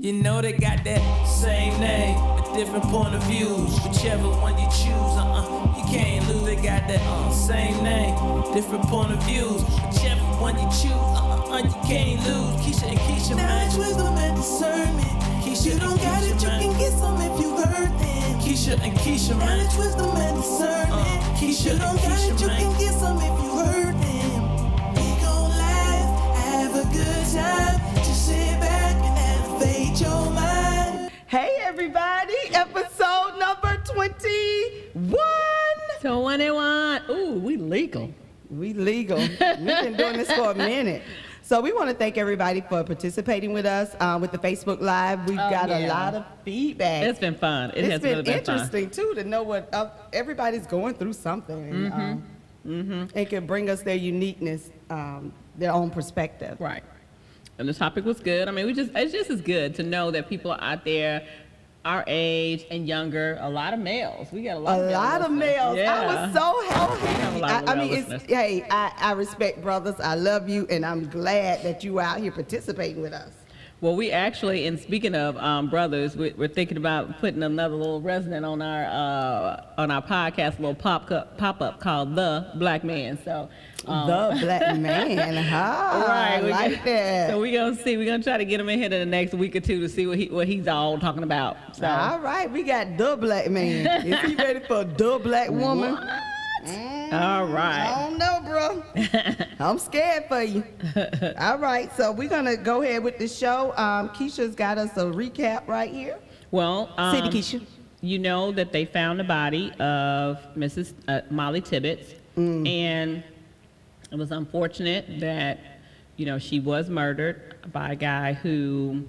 You know they got that same name, but different point of views. Whichever one you choose, you can't lose. They got that same name, different point of views. Whichever one you choose, you can't lose. Keisha and Keisha, knowledge, wisdom, and discernment. Keisha, you don't got it, you can get some if you heard them. Keisha and Keisha, knowledge, wisdom, and discernment. Keisha, you don't got it, you can get some if you heard them. We gon' laugh, have a good time. Just sit back and elevate your mind. Hey everybody, episode number 21. 21. Ooh, we legal. We legal. We've been doing this for a minute. So we want to thank everybody for participating with us with the Facebook Live. We've got a lot of feedback. It's been fun. It's has been really been interesting too to know what everybody's going through something, and it can bring us their uniqueness, their own perspective. Right. And the topic was good. I mean, it's just as good to know that people are out there our age and younger, a lot of males. We got a lot of males. Yeah. I was so happy. I mean, listeners. I respect brothers. I love you, and I'm glad that you out here participating with us. Well, we actually, and speaking of brothers, we're thinking about putting another little resident on our podcast, a little pop-up called The Black Man. So The Black Man, right? I like that. So we're gonna try to get him in here in the next week or two to see what he's all talking about. So. All right, we got The Black Man. Is he ready for The Black Woman? All right. I don't know, bro. I'm scared for you. All right, so we're going to go ahead with the show. Keisha's got us a recap right here. Well, City Keisha. You know that they found the body of Mrs. Molly Tibbetts, and it was unfortunate that, she was murdered by a guy who,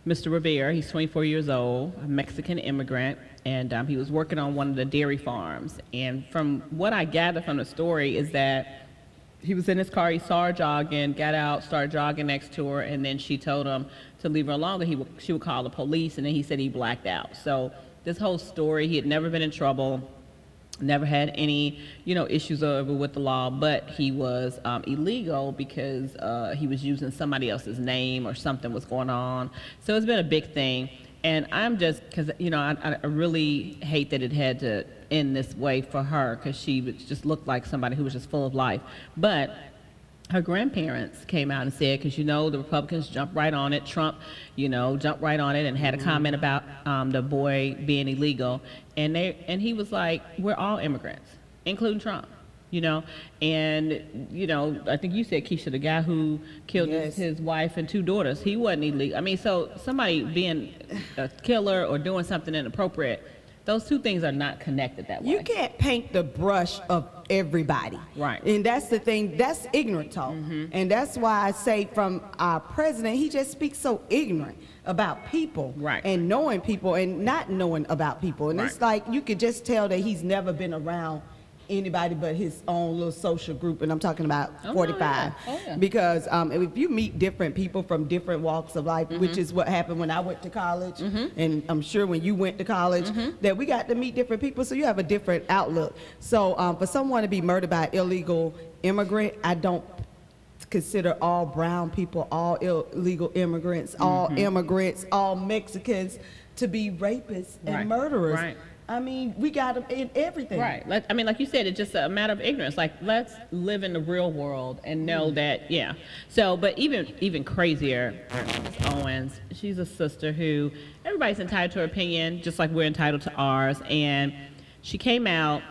Mr. Rivera, he's 24 years old, a Mexican immigrant, and he was working on one of the dairy farms. And from what I gather from the story is that he was in his car, he saw her jogging, got out, started jogging next to her, and then she told him to leave her alone, that she would call the police, and then he said he blacked out. So this whole story, he had never been in trouble, never had any, issues over with the law, but he was illegal because he was using somebody else's name or something was going on. So it's been a big thing. And I'm just, because, I really hate that it had to end this way for her, because she just looked like somebody who was just full of life. But her grandparents came out and said, because, the Republicans jumped right on it. Trump, jumped right on it and had a comment about the boy being illegal. And he was like, we're all immigrants, including Trump. And, I think you said, Keisha, the guy who killed his wife and 2 daughters, he wasn't illegal. I mean, so somebody being a killer or doing something inappropriate, those 2 things are not connected that way. You can't paint the brush of everybody. Right. And that's the thing, that's ignorant talk. And that's why I say from our president, he just speaks so ignorant about people. Right. And knowing people and not knowing about people. And it's like, you could just tell that he's never been around anybody but his own little social group, and I'm talking about 45. Yeah. Because if you meet different people from different walks of life, which is what happened when I went to college, and I'm sure when you went to college, that we got to meet different people, so you have a different outlook. So for someone to be murdered by an illegal immigrant, I don't consider all brown people, all illegal immigrants, all immigrants, all Mexicans to be rapists and murderers. Right. I mean, we got them in everything. Right. Like you said, it's just a matter of ignorance. Like, let's live in the real world and know that, yeah. So, but even crazier, Ms. Owens, she's a sister who, everybody's entitled to her opinion, just like we're entitled to ours. And she came out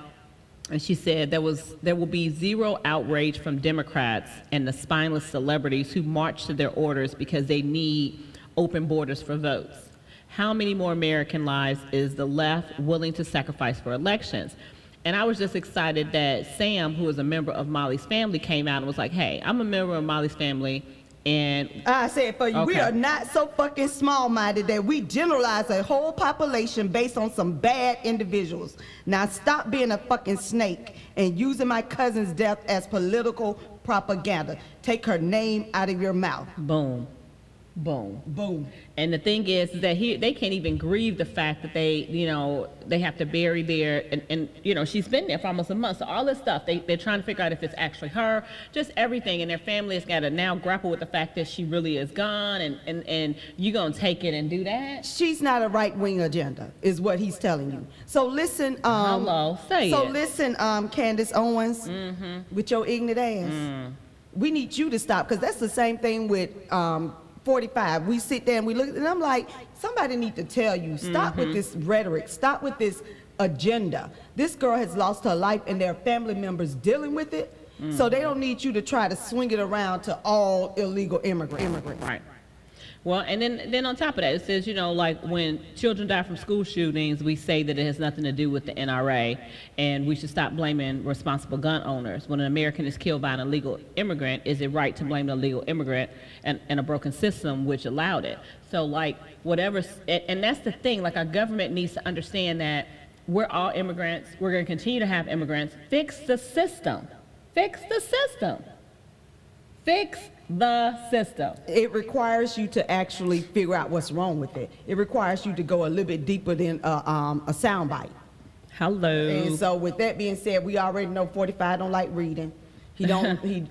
and she said there will be zero outrage from Democrats and the spineless celebrities who march to their orders because they need open borders for votes. How many more American lives is the left willing to sacrifice for elections? And I was just excited that Sam, who is a member of Molly's family, came out and was like, hey, I'm a member of Molly's family, and I say it for you, we are not so fucking small-minded that we generalize a whole population based on some bad individuals. Now stop being a fucking snake and using my cousin's death as political propaganda. Take her name out of your mouth. boom. Boom. Boom. And the thing is that they can't even grieve the fact that they have to bury their, and she's been there for almost a month. So all this stuff, they're trying to figure out if it's actually her, just everything. And their family has got to now grapple with the fact that she really is gone, and you going to take it and do that? She's not a right-wing agenda, is what he's telling you. So listen, Hello, say so it. listen, Candace Owens, with your ignorant ass. We need you to stop, because that's the same thing with 45. We sit there and we look, and I'm like, somebody need to tell you, stop with this rhetoric, stop with this agenda. This girl has lost her life, and there are family members dealing with it, so they don't need you to try to swing it around to all illegal immigrants. Right. Well, and then on top of that, it says, like when children die from school shootings, we say that it has nothing to do with the NRA, and we should stop blaming responsible gun owners. When an American is killed by an illegal immigrant, is it right to blame the illegal immigrant and a broken system which allowed it? So, like, whatever, and that's the thing, like, our government needs to understand that we're all immigrants. We're going to continue to have immigrants. Fix the system. Fix the system. Fix the system. It requires you to actually figure out what's wrong with it. It requires you to go a little bit deeper than a soundbite. Hello. And so with that being said, we already know 45 don't like reading. He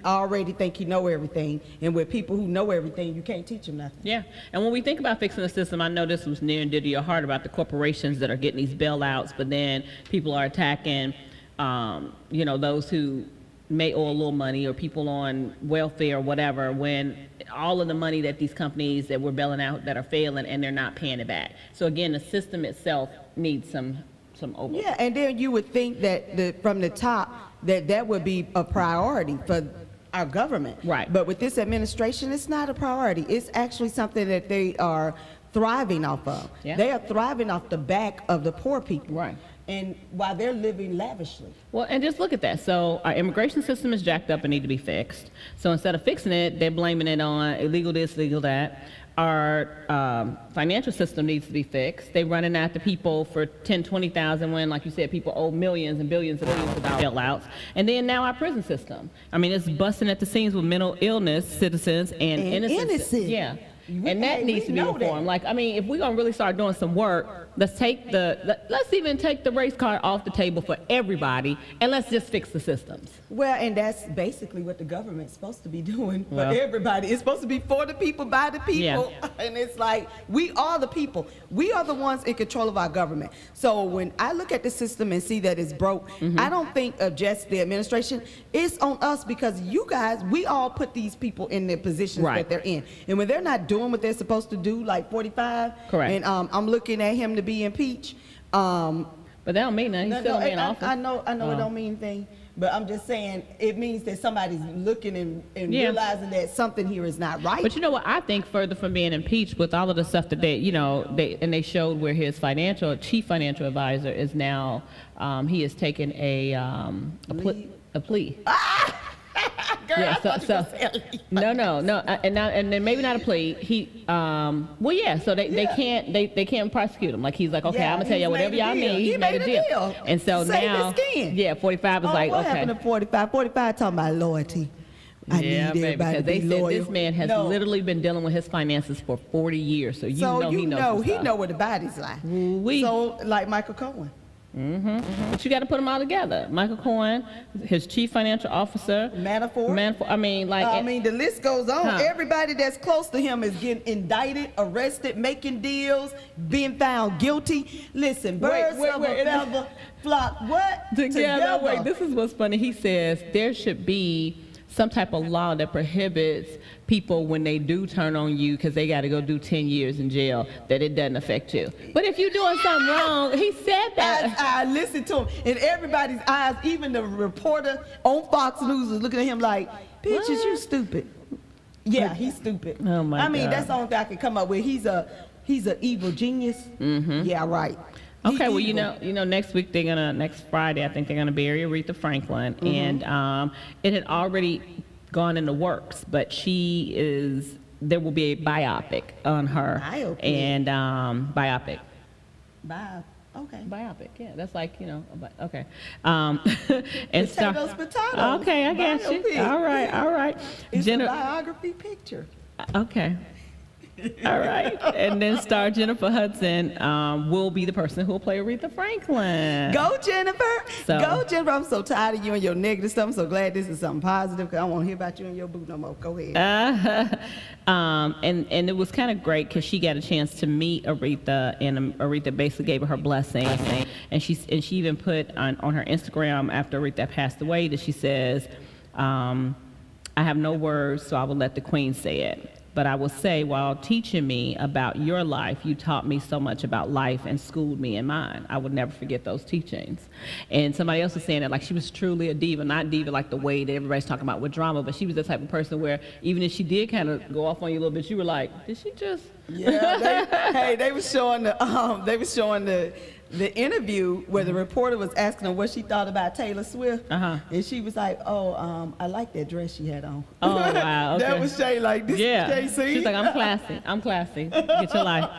already think he know everything. And with people who know everything, you can't teach them nothing. Yeah, and when we think about fixing the system, I know this was near and dear to your heart about the corporations that are getting these bailouts, but then people are attacking, those who may owe a little money, or people on welfare or whatever, when all of the money that these companies that we're bailing out that are failing, and they're not paying it back. So again, the system itself needs some overhaul. Yeah, and then you would think that from the top that would be a priority for our government. Right. But with this administration, it's not a priority. It's actually something that they are thriving off of. Yeah. They are thriving off the back of the poor people. Right. And while they're living lavishly. Well, and just look at that. So our immigration system is jacked up and need to be fixed. So instead of fixing it, they're blaming it on illegal this, illegal that. Our financial system needs to be fixed. They're running after people for 10, 20,000 when, like you said, people owe millions and billions and billions of dollars bailouts. And then now our prison system. I mean, it's busting at the seams with mental illness citizens and innocent. Yeah. And that needs to be reformed. Like, I mean, if we're gonna really start doing some work, let's even take the race card off the table for everybody, and let's just fix the systems. Well, and that's basically what the government's supposed to be doing for everybody. It's supposed to be for the people, by the people. Yeah. And it's like, we are the people. We are the ones in control of our government. So when I look at the system and see that it's broke, I don't think of just the administration. It's on us, because you guys, we all put these people in their positions that they're in. And when they're not doing what they're supposed to do, like 45, correct. And I'm looking at him to be impeached. But that don't mean nothing. He's still in office. I know it don't mean anything, but I'm just saying it means that somebody's looking and realizing that something here is not right. But you know what? I think further from being impeached, with all of the stuff that they showed where his chief financial advisor is now, he has taken a plea. Girl, Yeah, I thought you were saying no, and then maybe not a plea. So they can't prosecute him. Like, he's like, okay, Yeah, I'm gonna tell he's you whatever made a y'all deal. need. He made a deal. And so Save now, his skin. 45 is like, what okay. happened to 45? 45 talking about loyalty. I need everybody because to they be said loyal. this man has literally been dealing with his finances for 40 years. So he knows he stuff. know where the body's like. Ooh-wee. So like Michael Cohen. But you got to put them all together. Michael Cohen, his chief financial officer, Manafort. I mean, the list goes on. Huh. Everybody that's close to him is getting indicted, arrested, making deals, being found guilty. Listen, birds of a feather flock together. Wait, this is what's funny. He says there should be some type of law that prohibits people, when they do turn on you because they got to go do 10 years in jail, that it doesn't affect you. But if you're doing something wrong, he said that. I listened to him, and everybody's eyes, even the reporter on Fox News is looking at him like, bitch, is you stupid? Yeah, he's stupid. Oh my God. That's the only thing I can come up with. He's a evil genius. Yeah, right. Okay, well, next week next Friday, I think they're gonna bury Aretha Franklin, and it had already gone in the works, but there will be a biopic on her. Biopic? And biopic. Okay. Biopic, yeah, that's like, okay. And Potatoes, potatoes. Okay, I got you. Biopic. All right. It's a biography picture. Okay. All right. And then star Jennifer Hudson will be the person who will play Aretha Franklin. Go, Jennifer. So- Go, Jennifer. I'm so tired of you and your negative stuff. I'm so glad this is something positive because I don't want to hear about you and your boo no more. Go ahead. And it was kind of great because she got a chance to meet Aretha, and Aretha basically gave her her blessing. And she even put on her Instagram after Aretha passed away that she says, I have no words, so I will let the Queen say it. But I will say, while teaching me about your life, you taught me so much about life and schooled me in mine. I would never forget those teachings. And somebody else was saying that, like, she was truly a diva, not diva like the way that everybody's talking about with drama, but she was the type of person where even if she did kind of go off on you a little bit, you were like, did she just? Yeah, they were showing the interview where the reporter was asking her what she thought about Taylor Swift, and she was like, "Oh, I like that dress she had on." Oh, wow. Okay. That was Shay, like, this Yeah. is JC. She's like, I'm classy. I'm classy. Get your life.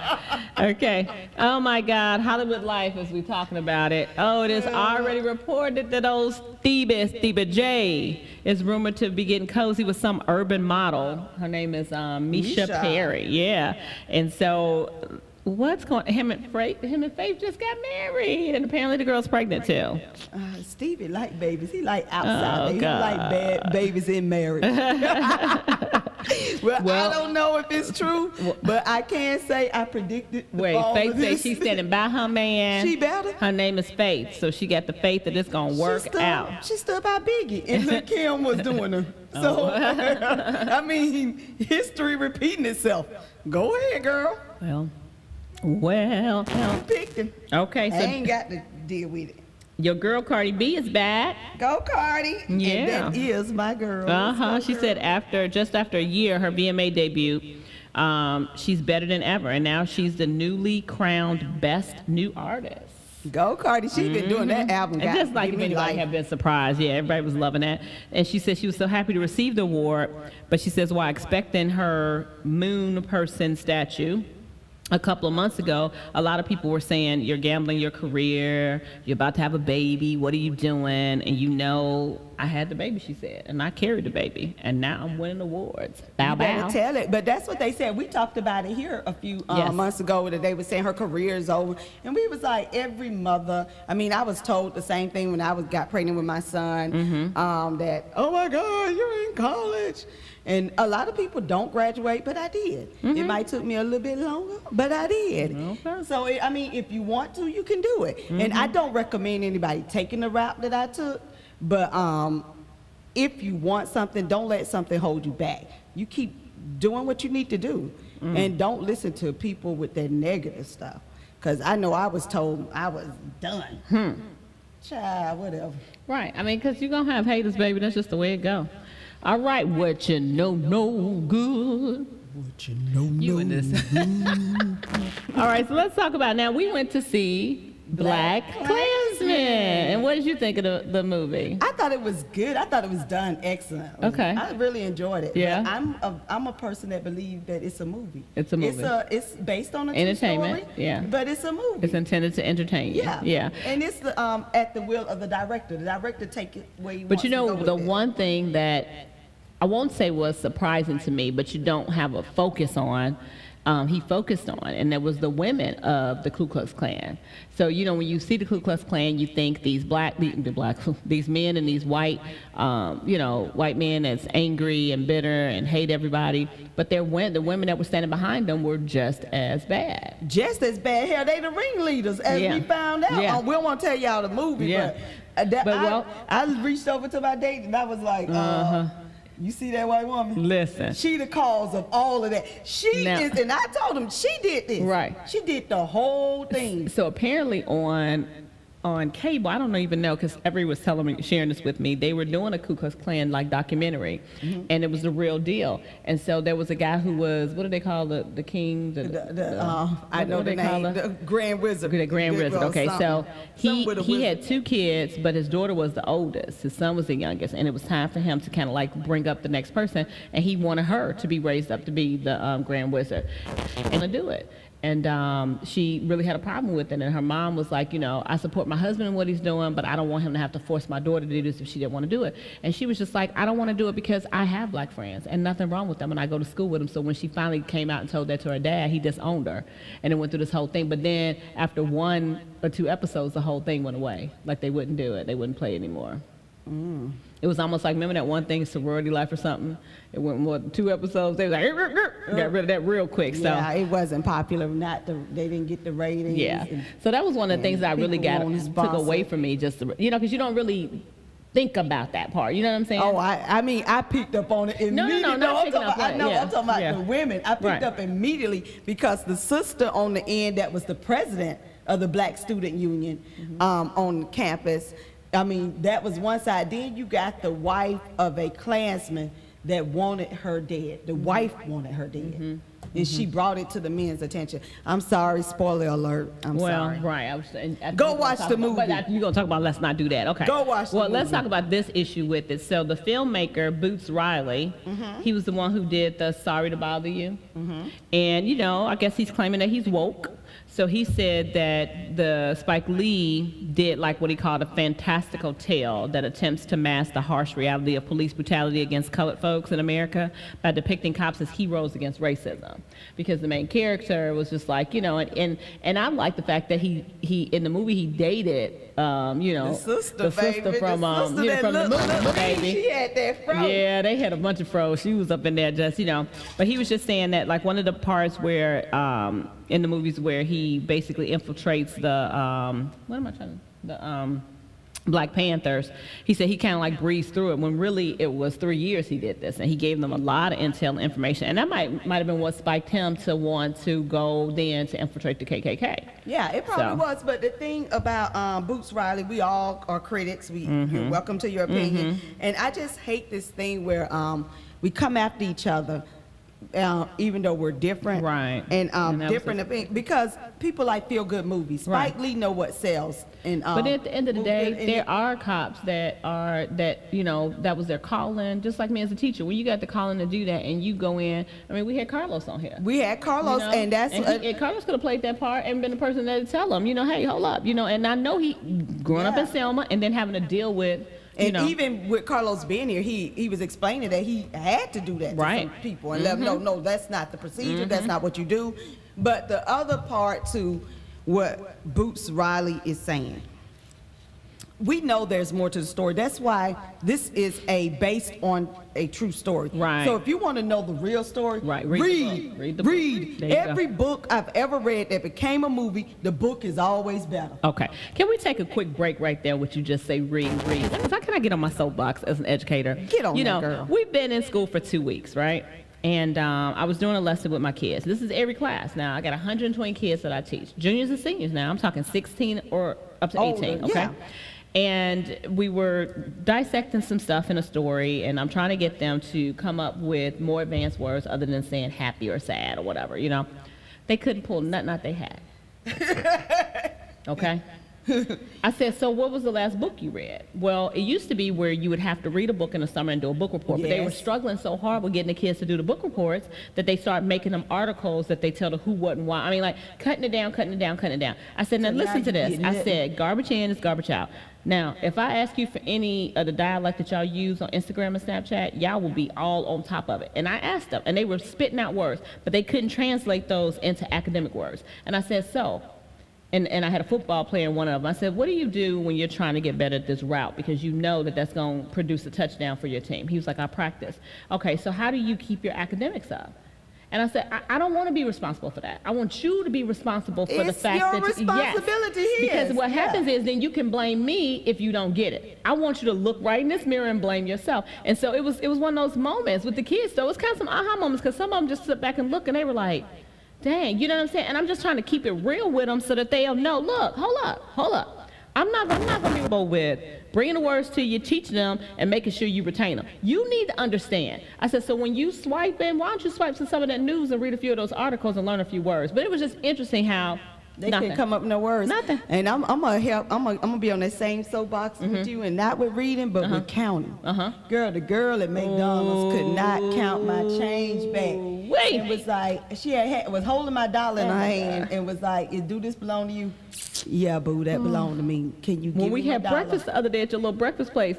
Okay. Oh, my God. Hollywood Life, as we're talking about it. Oh, it is already reported that old Stevie J is rumored to be getting cozy with some urban model. Her name is Misha Perry. Yeah. And so what's going on? Him and Faith just got married, and apparently the girl's pregnant too. Stevie like babies. He like outside. Oh, He God. like bad babies in marriage. Well, I don't know if it's true, but I can say I predicted. all Faith of says this. she's standing by her man. She better. Her name is Faith, so she got the faith that it's gonna work out. She stood by Biggie, and Lil Kim was doing her. So, I mean, history repeating itself. Go ahead, girl. Well. Picked him. Okay, I so ain't got to deal with it. your girl Cardi B is back. Go, Cardi. Yeah. And that is my girl. She said just after a year, her VMA debut, she's better than ever, and now she's the newly crowned Best New Artist. Go, Cardi. She's been doing that album. And just like if Give me anybody life. have been surprised, yeah, everybody was loving that. And she said she was so happy to receive the award, but she says while expecting her moon person statue a couple of months ago, a lot of people were saying, you're gambling your career, you're about to have a baby, what are you doing? And you know, I had the baby, she said, and I carried the baby, and now I'm winning awards. Bow, You better bow. tell it. But that's what they said. We talked about it here a few Yes. months ago that they were saying her career is over. And we was like, every mother, I mean, I was told the same thing when I got pregnant with my son, that, oh my God, you're in college. And a lot of people don't graduate, but I did. It might took me a little bit longer, but I did. Okay. So, I mean, if you want to, you can do it. And I don't recommend anybody taking the route that I took, but if you want something, don't let something hold you back. You keep doing what you need to do, and don't listen to people with their negative stuff. Because I know I was told I was done. Child, whatever. Right. I mean, because you're going to have haters, baby. That's just the way it go. All right. What you know, no good. What you know, You in this. All right. So let's talk about now. We went to see Black Klansman. And what did you think of the movie? I thought it was good. I thought it was done excellent. Okay. I really enjoyed it. Yeah. But I'm a person that believes that it's a movie. It's a movie. It's based on a true Entertainment, story, yeah. But it's a movie. It's intended to entertain you. Yeah. Yeah. And it's at the will of the director. The director take it where he But wants you to know, go with the it. one thing that I won't say was surprising to me, but you don't have a focus on, he focused on, and that was the women of the Ku Klux Klan. So, you know, when you see the Ku Klux Klan, you think these these men and these white, white men that's angry and bitter and hate everybody, but the women that were standing behind them were just as bad. Just as bad. Hell, they the ringleaders, as Yeah. we found out. Yeah. We don't want to tell y'all the movie, Yeah. but, But, I reached over to my date and I was like, you see that white woman? Listen. She the cause of all of that. She Now- is, and I told him she did this. Right. She did the whole thing. So apparently on cable, I don't even know, because Every was sharing this with me, they were doing a Ku Klux Klan like documentary, and it was the real deal. And so there was a guy who was, what do they call the king? I know what the they call name. her? The Grand Wizard. The Grand Wizard. Okay, so Something with a he wizard. had 2 kids, but his daughter was the oldest. His son was the youngest, and it was time for him to kind of like bring up the next person, and he wanted her to be raised up to be the Grand Wizard, and to do it. she really had a problem with it. And her mom was like, I support my husband in what he's doing, but I don't want him to have to force my daughter to do this if she didn't want to do it. And she was just like, I don't want to do it because I have black friends and nothing wrong with them, and I go to school with them. So when she finally came out and told that to her dad, he disowned her, and it went through this whole thing. But then after 1 or 2 episodes, the whole thing went away. Like they wouldn't do it. They wouldn't play anymore. It was almost like, remember that one thing, Sorority Life or something? It went more than 2 episodes. They was like, got rid of that real quick. So Yeah, it wasn't popular. They didn't get the ratings. yeah. So that was one of the things that I really took away from me, just because you don't really think about that part. You know what I'm saying? Oh, I mean, I picked up on it immediately. No, not picking up on it. Yeah. I'm talking about Yeah. the women. I picked Right. up immediately because the sister on the end that was the president of the Black Student Union on campus, I mean, that was one side. Then you got the wife of a Klansman that wanted her dead. The wife wanted her dead. And she brought it to the men's attention. I'm sorry, spoiler alert. I'm sorry. Right. Go watch the movie. But you're going to talk about let's not do that. Okay. Go watch the Well, let's movie. talk about this issue with it. So the filmmaker, Boots Riley, he was the one who did the Sorry to Bother You. And, I guess he's claiming that he's woke. So he said that the Spike Lee did like what he called a fantastical tale that attempts to mask the harsh reality of police brutality against colored folks in America by depicting cops as heroes against racism. Because the main character was just like, and I like the fact that he in the movie he dated, The sister, baby. from the sister that from the looked movie, like baby. She had that fro. Yeah, they had a bunch of froze. She was up in there just, But he was just saying that, like, one of the parts where, in the movies where he basically infiltrates the Black Panthers, he said he kind of like breezed through it when really it was 3 years he did this, and he gave them a lot of intel and information, and that might have been what spiked him to want to go then to infiltrate the KKK. Yeah, it probably So. was. But the thing about Boots Riley, we all are critics. You're welcome to your opinion. And I just hate this thing where we come after each other, even though we're different. Right. And And that different was opinions. Because people like feel-good movies. Spike Right. Lee know what sells. And, But at the end of the day, and there are cops that was their calling, just like me as a teacher. When you got the calling to do that and you go in, I mean, we had Carlos on here. we had Carlos, and that's... and Carlos could have played that part and been the person that would tell him, hey, hold up, and I know he growing up in Selma and then having to deal with, And even with Carlos being here, he was explaining that he had to do that to Right. some people and let them know, no, that's not the procedure, that's not what you do. But the other part to what Boots Riley is saying, we know there's more to the story. That's why this is based on a true story. Right. So if you want to know the real story, Right, read the book. Read the book. There you Every go. book I've ever read that became a movie, the book is always better. Okay. Can we take a quick break right there? What you just say, read. Because how can I get on my soapbox as an educator? Get on there, girl. We've been in school for 2 weeks, right? And I was doing a lesson with my kids. This is every class. Now, I got 120 kids that I teach. Juniors and seniors now. I'm talking 16 or up to 18, Older, okay? yeah. And we were dissecting some stuff in a story, and I'm trying to get them to come up with more advanced words other than saying happy or sad or whatever, They couldn't pull nothing out they had. Okay? I said, so what was the last book you read? Well, it used to be where you would have to read a book in the summer and do a book report, but they were Yes. struggling so hard with getting the kids to do the book reports that they started making them articles that they tell the who, what, and why. I mean, like, cutting it down. I said, now So listen now to this. you're I getting it. said, garbage in is garbage out. Now, if I ask you for any of the dialect that y'all use on Instagram and Snapchat, y'all will be all on top of it. And I asked them, and they were spitting out words, but they couldn't translate those into academic words. And I said, so, and I had a football player in one of them. I said, what do you do when you're trying to get better at this route? Because you know that that's going to produce a touchdown for your team. He was like, I practice. Okay, so how do you keep your academics up? And I said, I don't want to be responsible for that. I want you to be responsible for the It's fact your that responsibility yes. here. Because what Yeah. happens is then you can blame me if you don't get it. I want you to look right in this mirror and blame yourself. And so it was one of those moments with the kids. So it was kind of some aha moments because some of them just sit back and look and they were like, dang, you know what I'm saying? And I'm just trying to keep it real with them so that they'll know, look, hold up. I'm not going to be able with bringing the words to you, teaching them, and making sure you retain them. You need to understand. I said, so when you swipe in, why don't you swipe to some of that news and read a few of those articles and learn a few words? But it was just interesting how They Nothing. can't come up with no words. Nothing. And I'm gonna help. I'm gonna be on that same soapbox with you, and not with reading, but with counting. Girl, the girl at McDonald's could not count my change back. Wait. It was like she was holding my dollar in her hand and was like, "Do this belong to you?" Yeah, boo, that belong to me. Can you? When give we me my had dollar? breakfast the other day at your little breakfast place,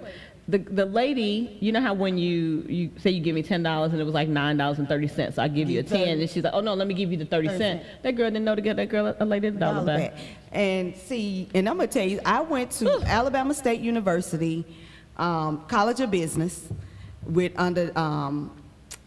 the lady, you know how when you say you give me $10 and it was like $9.30, so I give you a 10, and she's like, oh no, let me give you the 30 cents. That girl didn't know to get that girl a lady the dollar back. And see, and I'm gonna tell you, I went to Alabama State University, College of Business, with under.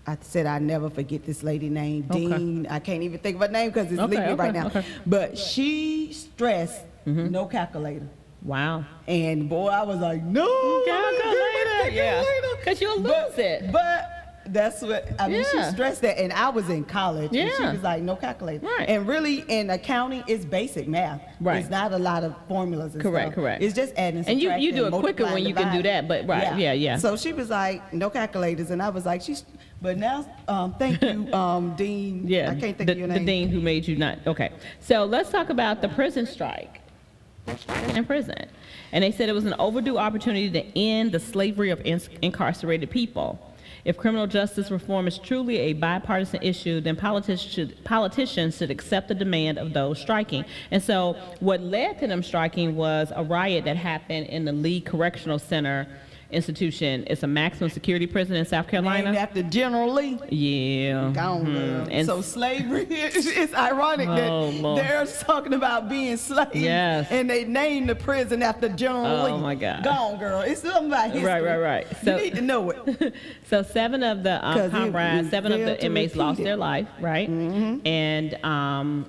I said I never forget this lady named Okay. Dean. I can't even think of her name because it's leaving me right now. Okay. But she stressed no calculator. Wow. And boy, I was like, no, Calculator, yeah. Because you'll lose but, it. But that's what, I mean, she Yeah. stressed that. And I was in college. And she Yeah. was like, no calculator. Right. And really, in accounting, it's basic math. Right. It's not a lot of formulas and Correct, stuff. correct. It's just adding and And you subtracting, do it quicker multiplying, when you can do dividing. that, but right, yeah. So she was like, no calculators. And I was like, but now, thank you, Dean. Yeah. I can't think of your name. The dean who made you not. Okay. So let's talk about the prison strike in prison. And they said it was an overdue opportunity to end the slavery of incarcerated people. If criminal justice reform is truly a bipartisan issue, then politicians should accept the demand of those striking. And so what led to them striking was a riot that happened in the Lee Correctional Center institution. It's a maximum security prison in South Carolina. Named after General Lee. Yeah. Gone, girl. And So slavery, it's ironic Oh, that Lord. they're talking about being slaves. Yes. And they named the prison after General Lee. Oh, my God. Gone, girl. It's something about history. Right. You need to know it. So seven of the 'Cause it comrades, was 7 of failed the to inmates lost repeat their it. life, right? And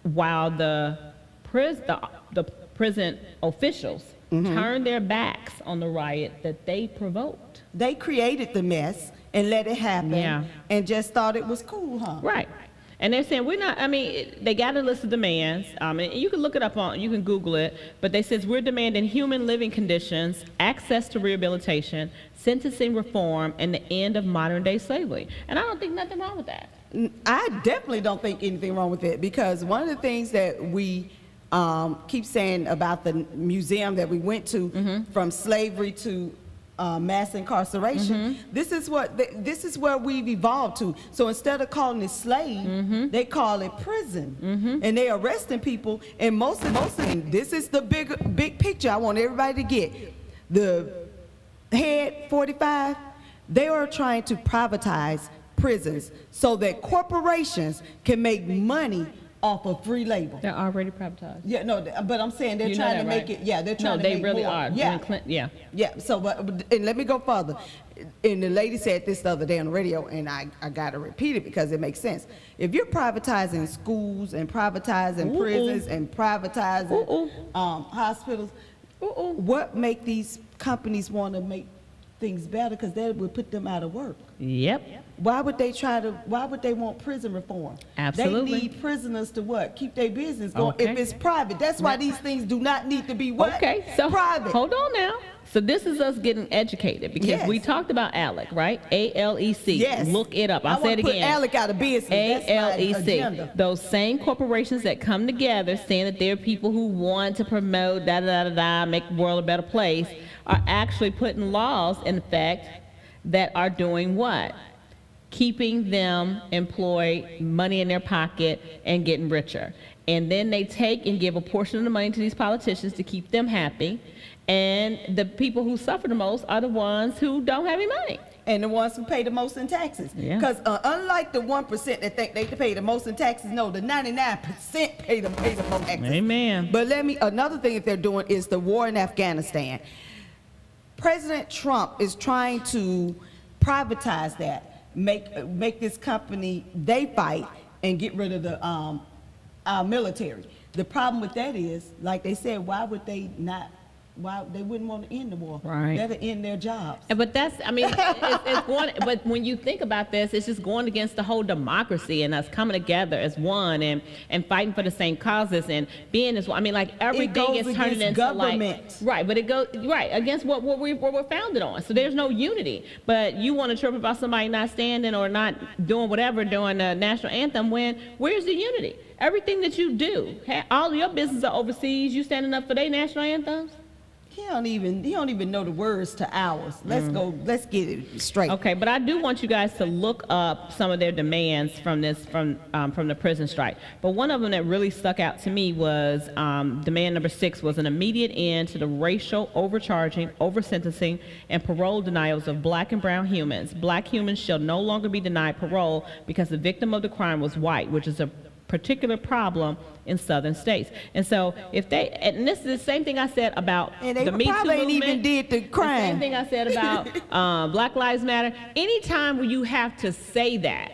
while the prison officials turned their backs on the riot that they provoked. They created the mess and let it happen. Yeah. And just thought it was cool, huh? Right. And they're saying, they got a list of demands, and you can look it up you can Google it, but they says we're demanding human living conditions, access to rehabilitation, sentencing reform, and the end of modern day slavery. And I don't think nothing wrong with that. I definitely don't think anything wrong with it, because one of the things that we keep saying about the museum that we went to, from slavery to mass incarceration, this is where we've evolved to. So instead of calling it slave, they call it prison, and they arresting people. And most of this is the big picture I want everybody to get. The head 45, they are trying to privatize prisons so that corporations can make money off of free labor. They're already privatized. Yeah, no, but I'm saying they're You know trying that, to make right? it. Yeah, they're trying No, to they make really more. are. Yeah, Yeah. yeah. So, and let me go further. And the lady said this the other day on the radio, and I got to repeat it because it makes sense. If you're privatizing schools and privatizing prisons and privatizing hospitals, what make these companies want to make things better? Because that would put them out of work. Yep. Why would they want prison reform? Absolutely. They need prisoners to what? Keep their business going. Okay. If it's private, that's why these things do not need to be what? Okay, so private. hold on now. So this is us getting educated, because Yes. we talked about ALEC, right? ALEC. Yes. Look it up. I'll say it put again. ALEC out of business. That's my agenda. ALEC. Those same corporations that come together saying that they're people who want to promote make the world a better place, are actually putting laws in effect that are doing what? Keeping them employed, money in their pocket, and getting richer. And then they take and give a portion of the money to these politicians to keep them happy. And the people who suffer the most are the ones who don't have any money. And the ones who pay the most in taxes. Yeah. Because unlike the 1% that think they pay the most in taxes, no, the 99% pay the most taxes. Amen. But another thing that they're doing is the war in Afghanistan. President Trump is trying to privatize that, make this company they fight and get rid of the our military. The problem with that is, like they said, why would they not why they wouldn't want to end the war. Right. That'll end their jobs. But that's, I mean, it's going, but when you think about this, it's just going against the whole democracy and us coming together as one and fighting for the same causes and being as one. I mean, like everything is turning into government. like, right, but it goes, right, against what we're founded on. So there's no unity. But you want to trip about somebody not standing or not doing whatever during the national anthem when, where's the unity? Everything that you do, all of your business are overseas, you standing up for their national anthems? He don't even know the words to ours. Let's get it straight. Okay, but I do want you guys to look up some of their demands from the prison strike. But one of them that really stuck out to me was demand number 6 was an immediate end to the racial overcharging, oversentencing, and parole denials of black and brown humans. Black humans shall no longer be denied parole because the victim of the crime was white, which is a particular problem in southern states. And so if they, and this is the same thing I said about the Me Too probably ain't movement, even did the crime. same thing I said about Black Lives Matter. Anytime when you have to say that,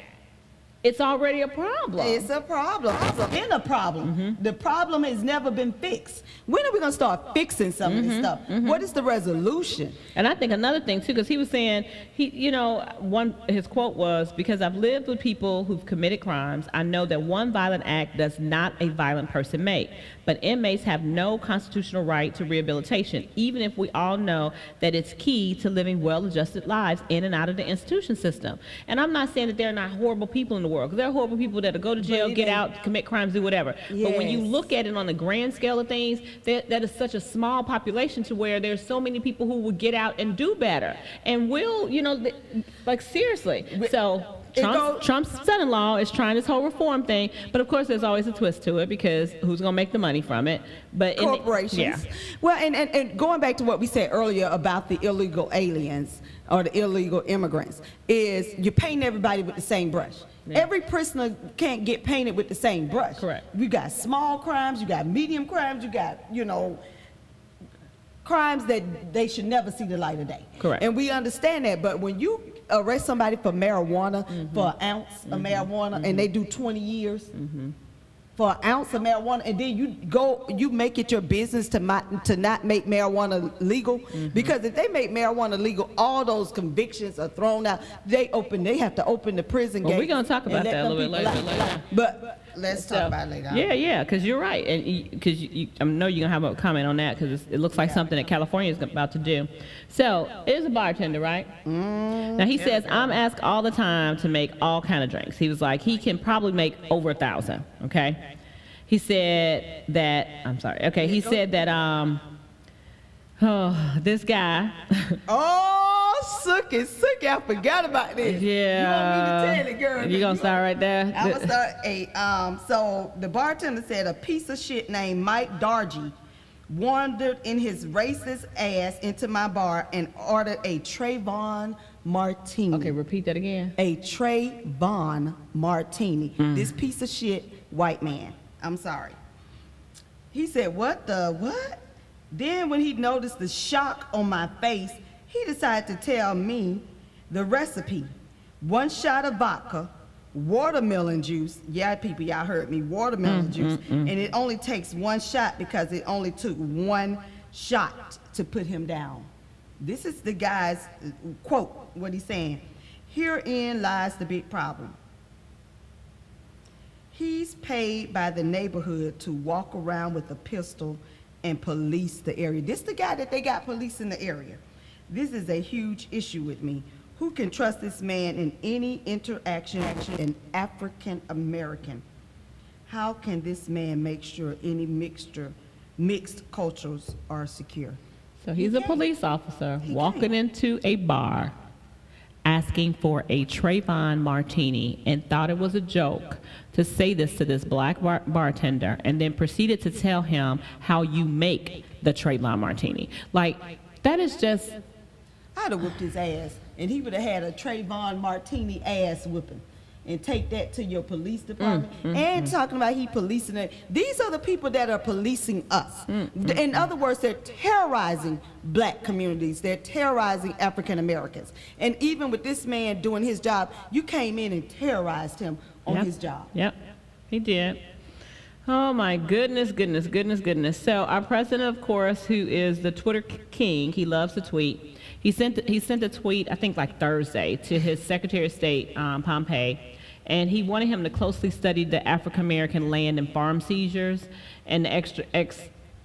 it's already a problem. It's a problem. It's been a problem. The problem has never been fixed. When are we going to start fixing some of this stuff? What is the resolution? And I think another thing too, because he was saying, his quote was, because I've lived with people who've committed crimes, I know that one violent act does not a violent person make. But inmates have no constitutional right to rehabilitation, even if we all know that it's key to living well-adjusted lives in and out of the institution system. And I'm not saying that there are not horrible people in the world, because there are horrible people that'll go to jail, get out, commit crimes, do whatever. Yes. But when you look at it on the grand scale of things, that is such a small population to where there's so many people who will get out and do better. And will, like seriously. So Trump's son-in-law is trying this whole reform thing, but of course there's always a twist to it because who's going to make the money from it? But corporations. Well, and going back to what we said earlier about the illegal aliens or the illegal immigrants, is you're painting everybody with the same brush. Yeah. Every prisoner can't get painted with the same brush. Correct. You got small crimes, you got medium crimes, you got, crimes that they should never see the light of day. Correct. And we understand that, but when you arrest somebody for marijuana, for an ounce of marijuana, and they do 20 years for an ounce of marijuana, and then you make it your business to not make marijuana legal, because if they make marijuana legal, all those convictions are thrown out. They have to open the prison gate. We're going to talk about that a little bit later. But let's talk about it later. Yeah, because you're right, and because I know you're gonna have a comment on that because it looks like something that California is about to do. So it is a bartender, right? Now he says I'm asked all the time to make all kind of drinks. He was like he can probably make over 1,000. Okay, he said that He said that this guy. Sookie, I forgot about this. Yeah. You want me to tell it, girl? You gonna start right there? I'm gonna start. So the bartender said a piece of shit named Mike Dargy wandered in his racist ass into my bar and ordered a Trayvon Martini. Okay, repeat that again. A Trayvon Martini. This piece of shit white man. I'm sorry. He said, what? Then when he noticed the shock on my face, he decided to tell me the recipe. 1 shot of vodka, watermelon juice. Yeah, people, y'all heard me. Watermelon juice. And it only takes 1 shot because it only took 1 shot to put him down. This is the guy's quote, what he's saying. Herein lies the big problem. He's paid by the neighborhood to walk around with a pistol and police the area. This is the guy that they got policing the area. This is a huge issue with me. Who can trust this man in any interaction an African American? How can this man make sure any mixed cultures are secure? So he's a police officer walking into a bar asking for a Trayvon Martini and thought it was a joke to say this to this black bartender and then proceeded to tell him how you make the Trayvon Martini. Like, that is just... I'd have whooped his ass, and he would have had a Trayvon Martini ass whooping, and take that to your police department. And talking about he policing it. These are the people that are policing us. In other words, they're terrorizing black communities. They're terrorizing African Americans. And even with this man doing his job, you came in and terrorized him on his job. Yep, he did. Oh my goodness, goodness, goodness, goodness. So our president, of course, who is the Twitter king, he loves to tweet. He sent a tweet, I think like Thursday, to his Secretary of State, Pompeo, and he wanted him to closely study the African American land and farm seizures and the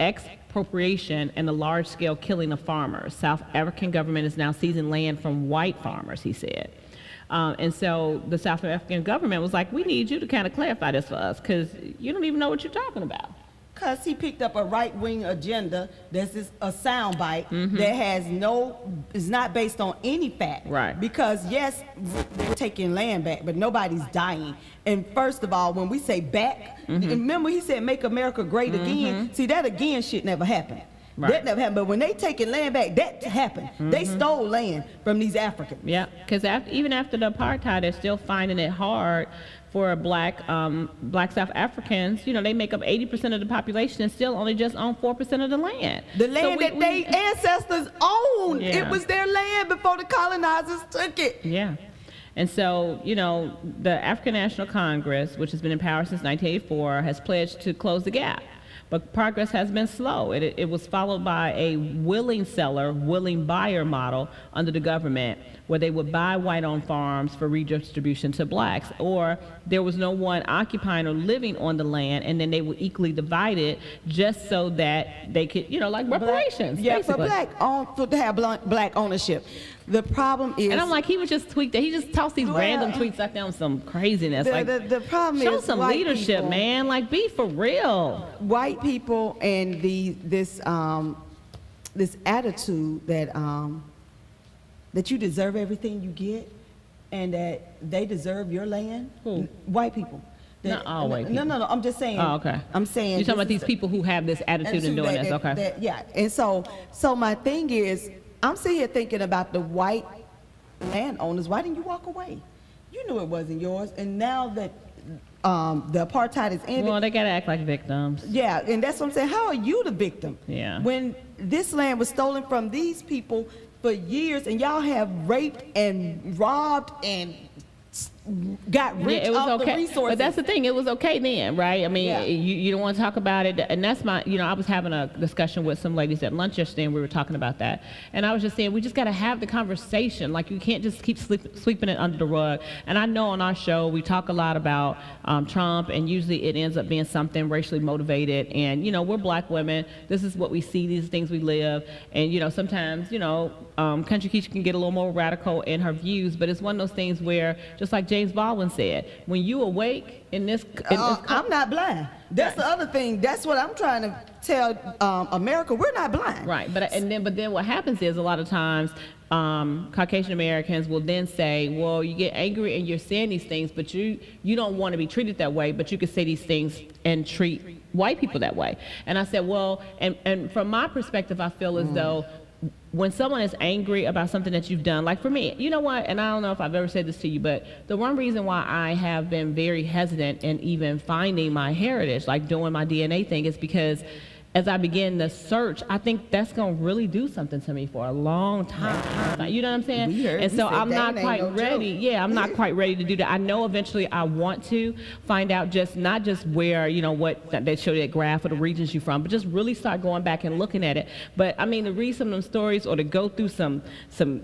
expropriation and the large-scale killing of farmers. South African government is now seizing land from white farmers, he said. And so the South African government was like, we need you to kind of clarify this for us because you don't even know what you're talking about. Because he picked up a right-wing agenda that's just a soundbite that has is not based on any fact. Right. Because, yes, they're taking land back, but nobody's dying. And first of all, when we say back, remember he said make America great again. See, that again shit never happened. Right. That never happened. But when they taking land back, that happened. They stole land from these Africans. Yeah, because even after the apartheid, they're still finding it hard for black South Africans. You know, they make up 80% of the population and still only just own 4% of the land. The land that they ancestors owned. Yeah. It was their land before the colonizers took it. Yeah. And so, you know, the African National Congress, which has been in power since 1984, has pledged to close the gap. But progress has been slow. It was followed by a willing seller, willing buyer model under the government, where they would buy white-owned farms for redistribution to blacks, or there was no one occupying or living on the land, and then they would equally divide it just so that they could, you know, like reparations. Yeah, basically. to have black ownership. The problem is, and I'm like, he would just tweet that. He just tossed these random tweets like that on some craziness. The problem show is some white leadership, people, man. Like, be for real. White people and this attitude that you deserve everything you get, and that they deserve your land. Who? White people. Not all white people. No. I'm just saying. Oh, okay. I'm saying. You're talking about these people who have this attitude and doing this. Okay. Yeah. And so my thing is, I'm sitting here thinking about the white landowners. Why didn't you walk away? You knew it wasn't yours, and now that the apartheid is ended. Well, they gotta act like victims. Yeah, and that's what I'm saying. How are you the victim? Yeah. When this land was stolen from these people for years, and y'all have raped and robbed and got rich it was off okay. the resources. But that's the thing, it was okay then, right? I mean, Yeah. you don't want to talk about it, and that's my, you know, I was having a discussion with some ladies at lunch yesterday, and we were talking about that, and I was just saying, we just got to have the conversation. Like, you can't just keep sweeping it under the rug. And I know on our show, we talk a lot about Trump, and usually it ends up being something racially motivated, and, you know, we're black women, this is what we see, these things we live, and, you know, sometimes, you know, Country Keisha can get a little more radical in her views, but it's one of those things where, just like James Baldwin said, when you awake in this, I'm not blind. That's the other thing. That's what I'm trying to tell America. We're not blind. right? But then what happens is a lot of times Caucasian Americans will then say, well, you get angry and you're saying these things, but you don't want to be treated that way, but you could say these things and treat white people that way. And I said, well, and from my perspective, I feel as though when someone is angry about something that you've done, like for me, you know what, and I don't know if I've ever said this to you, but the one reason why I have been very hesitant in even finding my heritage, like doing my DNA thing, is because as I begin the search, I think that's going to really do something to me for a long time. You know what I'm saying? And so I'm not quite ready. Yeah, I'm not quite ready to do that. I know eventually I want to find out not just where, you know, what they show that graph or the regions you're from, but just really start going back and looking at it. But I mean, to read some of them stories or to go through some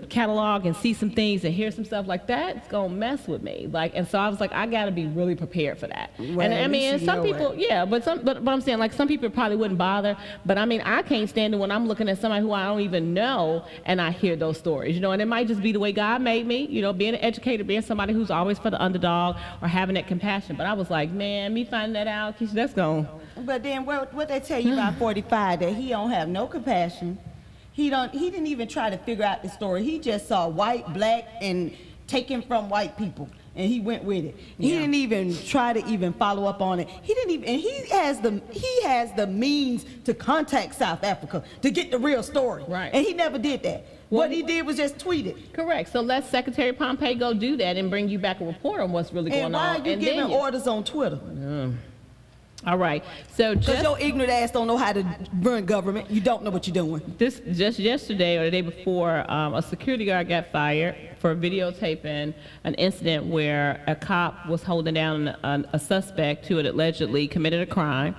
catalog and see some things and hear some stuff like that, it's going to mess with me. Like, and so I was like, I got to be really prepared for that. Well, and I mean, and some people, it. but I'm saying, like, some people probably wouldn't bother. But I mean, I can't stand it when I'm looking at somebody who I don't even know and I hear those stories, you know, and it might just be the way God made me, you know, being an educator, being somebody who's always for the underdog or having that compassion. But I was like, man, me finding that out, Keisha, that's gone. But then what they tell you about 45, that he don't have no compassion. He didn't even try to figure out the story. He just saw white, black, and taken from white people. And he went with it. He didn't even try to even follow up on it. He didn't even, and he has the means to contact South Africa to get the real story. Right. And he never did that. What he did was just tweet it. Correct. So let Secretary Pompeo go do that and bring you back a report on what's really going on. And why are you giving orders on Twitter? All right. So because your ignorant ass don't know how to run government. You don't know what you're doing. Just yesterday or the day before, a security guard got fired for videotaping an incident where a cop was holding down a suspect who had allegedly committed a crime,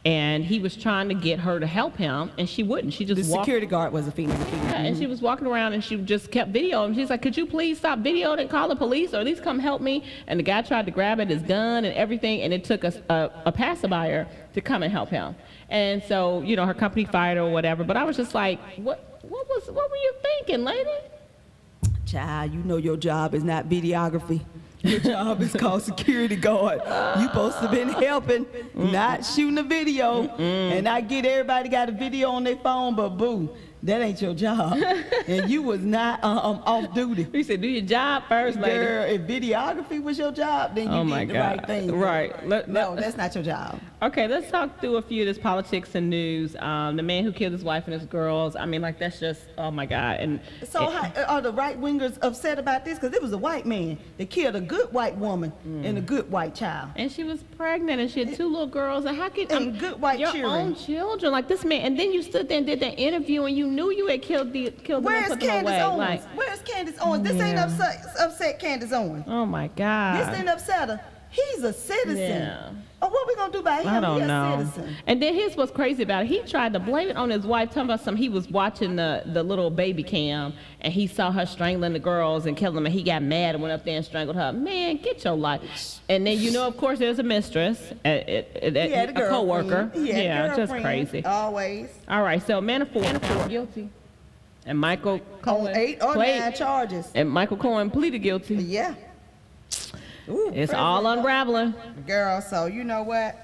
and he was trying to get her to help him, and she wouldn't. She just The walked. security guard was a female. Yeah, and she was walking around and she just kept videoing. She's like, could you please stop videoing and call the police or at least come help me? And the guy tried to grab at his gun and everything, and it took a passerby to come and help him. And so, you know, her company fired her or whatever. But I was just like, what were you thinking, lady? Child, you know your job is not videography. Your job is called security guard. You supposed to been helping, not shooting a video. And I get everybody got a video on their phone, but boo, that ain't your job. And you was not off duty. You said, do your job first, lady. Girl, if videography was your job, then you did the right thing. Right. No, that's not your job. Okay, let's talk through a few of this politics and news. The man who killed his wife and his girls. I mean, like, that's just, oh my God. And So are the right wingers upset about this? Because it was a white man that killed a good white woman and a good white child. And she was pregnant, and she had 2 little girls. And how can And good white your children. own children, like this man? And then you stood there and did that interview, and you knew you had killed them and Where's put them Candace away. Owens? Like, Where's Candace Owens? This ain't upset Candace Owens. oh my God. This ain't upset her. He's a citizen. Yeah. Oh, what we gonna do about him? I don't He a know. citizen. And then here's what's crazy about it. He tried to blame it on his wife, talking about he was watching the little baby cam, and he saw her strangling the girls and killing them, and he got mad and went up there and strangled her. Man, get your life. And then, you know, of course, there's a mistress, a co-worker. Yeah, just crazy. Always. All right, so Manafort guilty. And Michael Cohen On 8 or 9 charges. And Michael Cohen pleaded guilty. Yeah. Ooh, It's all President- unraveling. Girl, so you know what?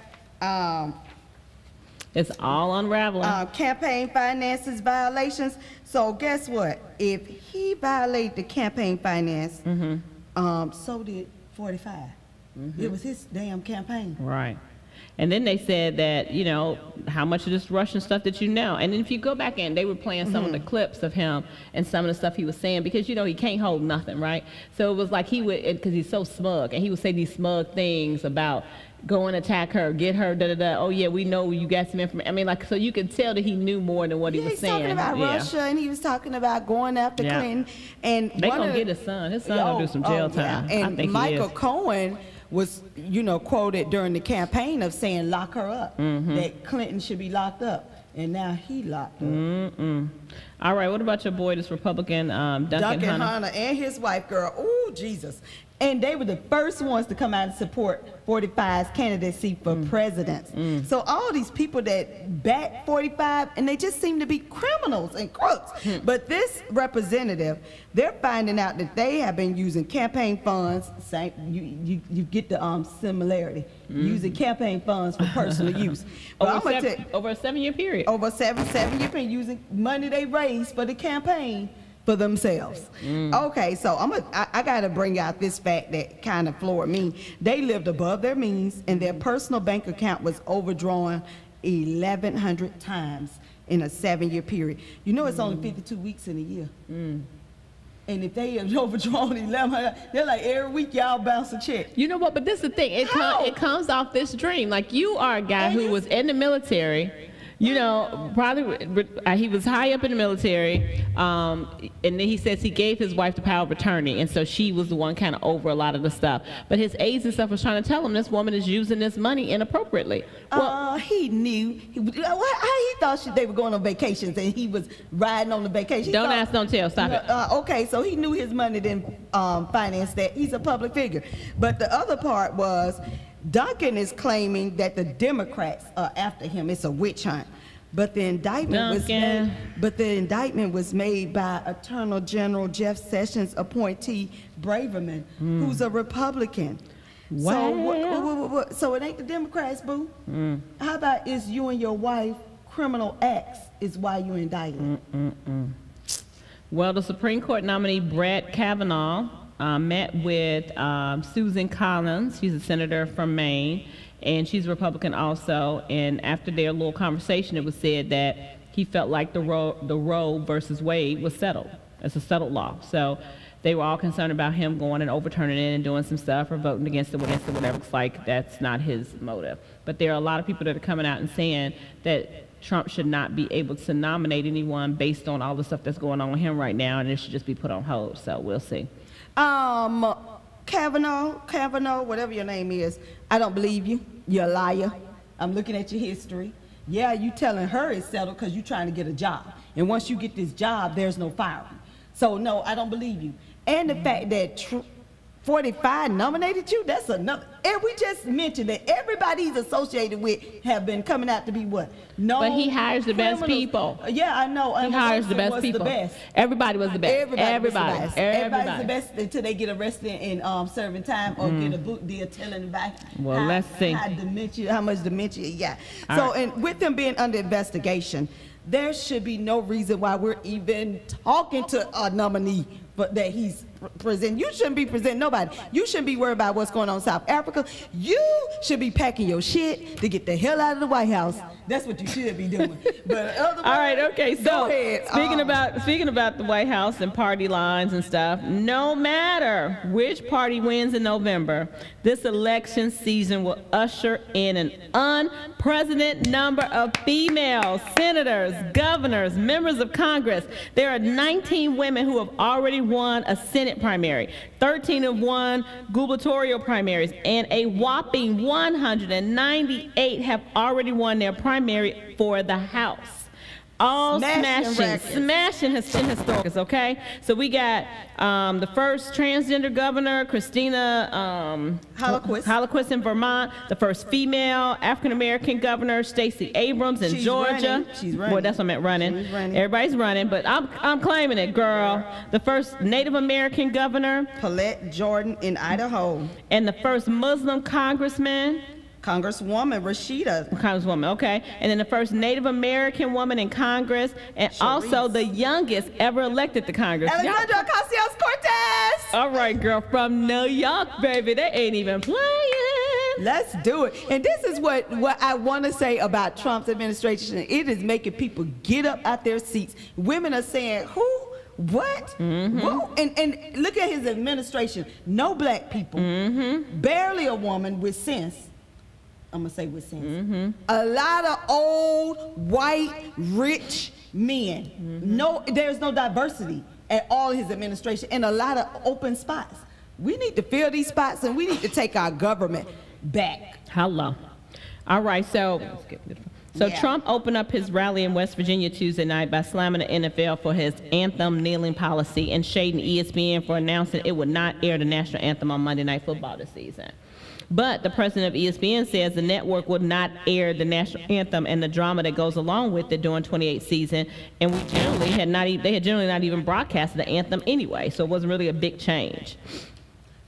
It's all unraveling. Campaign finances violations. So guess what? If he violated the campaign finance, so did 45. It was his damn campaign. Right. And then they said that, you know, how much of this Russian stuff that you know. And then if you go back in, they were playing some of the clips of him and some of the stuff he was saying, because, you know, he can't hold nothing, right? So it was like he would, because he's so smug, and he would say these smug things about go and attack her, get her, da-da-da. Oh, yeah, we know you got some information. I mean, like, so you could tell that he knew more than what he was He's saying. talking about Russia, and he was talking about going after Yeah. Clinton. And They one gonna of the- get his son. His son gonna do some jail time. Yeah. I And think he Michael is. Cohen was, you know, quoted during the campaign of saying lock her up, that Clinton should be locked up. And now he locked up. All right, what about your boy, this Republican, Duncan Duncan Hunter? Hunter and his wife, girl. Ooh, Jesus. And they were the first ones to come out and support 45's candidacy for president. So all these people that back 45, and they just seem to be criminals and crooks. But this representative, they're finding out that they have been using campaign funds. Same, you get the similarity. Using campaign funds for personal use. But I'm gonna tell you, Over a 7-year period. over seven years, been using money they raised for the campaign for themselves. Okay, so I gotta bring out this fact that kind of floored me. They lived above their means, and their personal bank account was overdrawn 1,100 times in a 7-year period. You know, it's only 52 weeks in a year. And if they have overdrawn 1,100, they're like, every week y'all bounce a check. You know what? But this is the thing. It comes off this dream. Like, you are a guy who was in the military. You know, probably he was high up in the military, and then he says he gave his wife the power of attorney, and so she was the one kind of over a lot of the stuff. But his aides and stuff was trying to tell him this woman is using this money inappropriately. Well, He knew. How he thought they were going on vacations and he was riding on the vacation? He don't thought- ask, don't tell. Stop it. Okay, so he knew his money didn't finance that. He's a public figure. But the other part was Duncan is claiming that the Democrats are after him. It's a witch hunt. But the indictment was made by Attorney General Jeff Sessions appointee Braverman, who's a Republican. Wow. So it ain't the Democrats, boo. How about it's you and your wife criminal acts is why you indicted? Well, the Supreme Court nominee Brett Kavanaugh met with Susan Collins. She's a senator from Maine, and she's a Republican also. And after their little conversation, it was said that he felt like the Roe versus Wade was settled. It's a settled law. So they were all concerned about him going and overturning it and doing some stuff or voting against it, whatever. It's like that's not his motive. But there are a lot of people that are coming out and saying that Trump should not be able to nominate anyone based on all the stuff that's going on with him right now, and it should just be put on hold. So we'll see. Kavanaugh, whatever your name is, I don't believe you. You're a liar. I'm looking at your history. Yeah, you telling her it's settled because you're trying to get a job. And once you get this job, there's no firing. So, no, I don't believe you. And the fact that 45 nominated you, that's another. And we just mentioned that everybody he's associated with have been coming out to be what? No. But he hires the best criminals. people. Yeah, I know. He hires the best people. Everybody was the best. Everybody's the best until they get arrested and serving time or get a book deal telling about Well, let's see. how much dementia. Yeah. So, and with them being under investigation, there should be no reason why we're even talking to a nominee but that he's presenting. You shouldn't be presenting nobody. You shouldn't be worried about what's going on in South Africa. You should be packing your shit to get the hell out of the White House. That's what you should be doing. But otherwise, all right, okay. go So ahead. speaking about the White House and party lines and stuff, no matter which party wins in November, this election season will usher in an unprecedented number of female senators, governors, members of Congress. There are 19 women who have already won a Senate primary, 13 have won gubernatorial primaries, and a whopping 198 have already won their primary for the House. All smashing historic, okay? So we got the first transgender governor, Christina Holoquist in Vermont, the first female African-American governor, Stacey Abrams in Georgia. She's running. Well, that's what I meant, running. She's running. Everybody's running, but I'm claiming it, girl. The first Native American governor. Paulette Jordan in Idaho. And the first Muslim congressman. Congresswoman Congresswoman, okay. And then the first Native American woman in Congress, and also the youngest ever elected to Congress. Alexandria Ocasio-Cortez. All right, girl, from New York, baby. They ain't even playing. Let's do it. And this is what I want to say about Trump's administration. It is making people get up out their seats. Women are saying, who? What? Who? And look at his administration. No black people. Barely a woman with sense. I'm going to say with sense. A lot of old, white, rich men. No, there's no diversity at all his administration and a lot of open spots. We need to fill these spots and we need to take our government back. Hello. All right, so Trump opened up his rally in West Virginia Tuesday night by slamming the NFL for his anthem kneeling policy and shading ESPN for announcing it would not air the national anthem on Monday Night Football this season. But the president of ESPN says the network would not air the national anthem and the drama that goes along with it during 28th season, and they had generally not even broadcasted the anthem anyway, so it wasn't really a big change.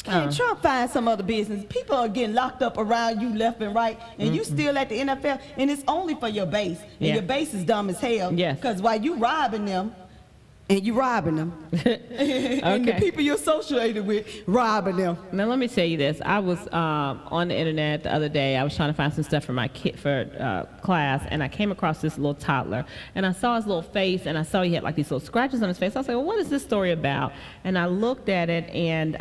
Can Trump find some other business? People are getting locked up around you left and right, and you still at the NFL, and it's only for your base, and your base is dumb as hell. Yes. Because while you robbing them, and the people you're associated with robbing them. Now let me tell you this. I was on the internet the other day. I was trying to find some stuff for my kid for class, and I came across this little toddler, and I saw his little face, and I saw he had like these little scratches on his face. I was like, well, what is this story about? And I looked at it, and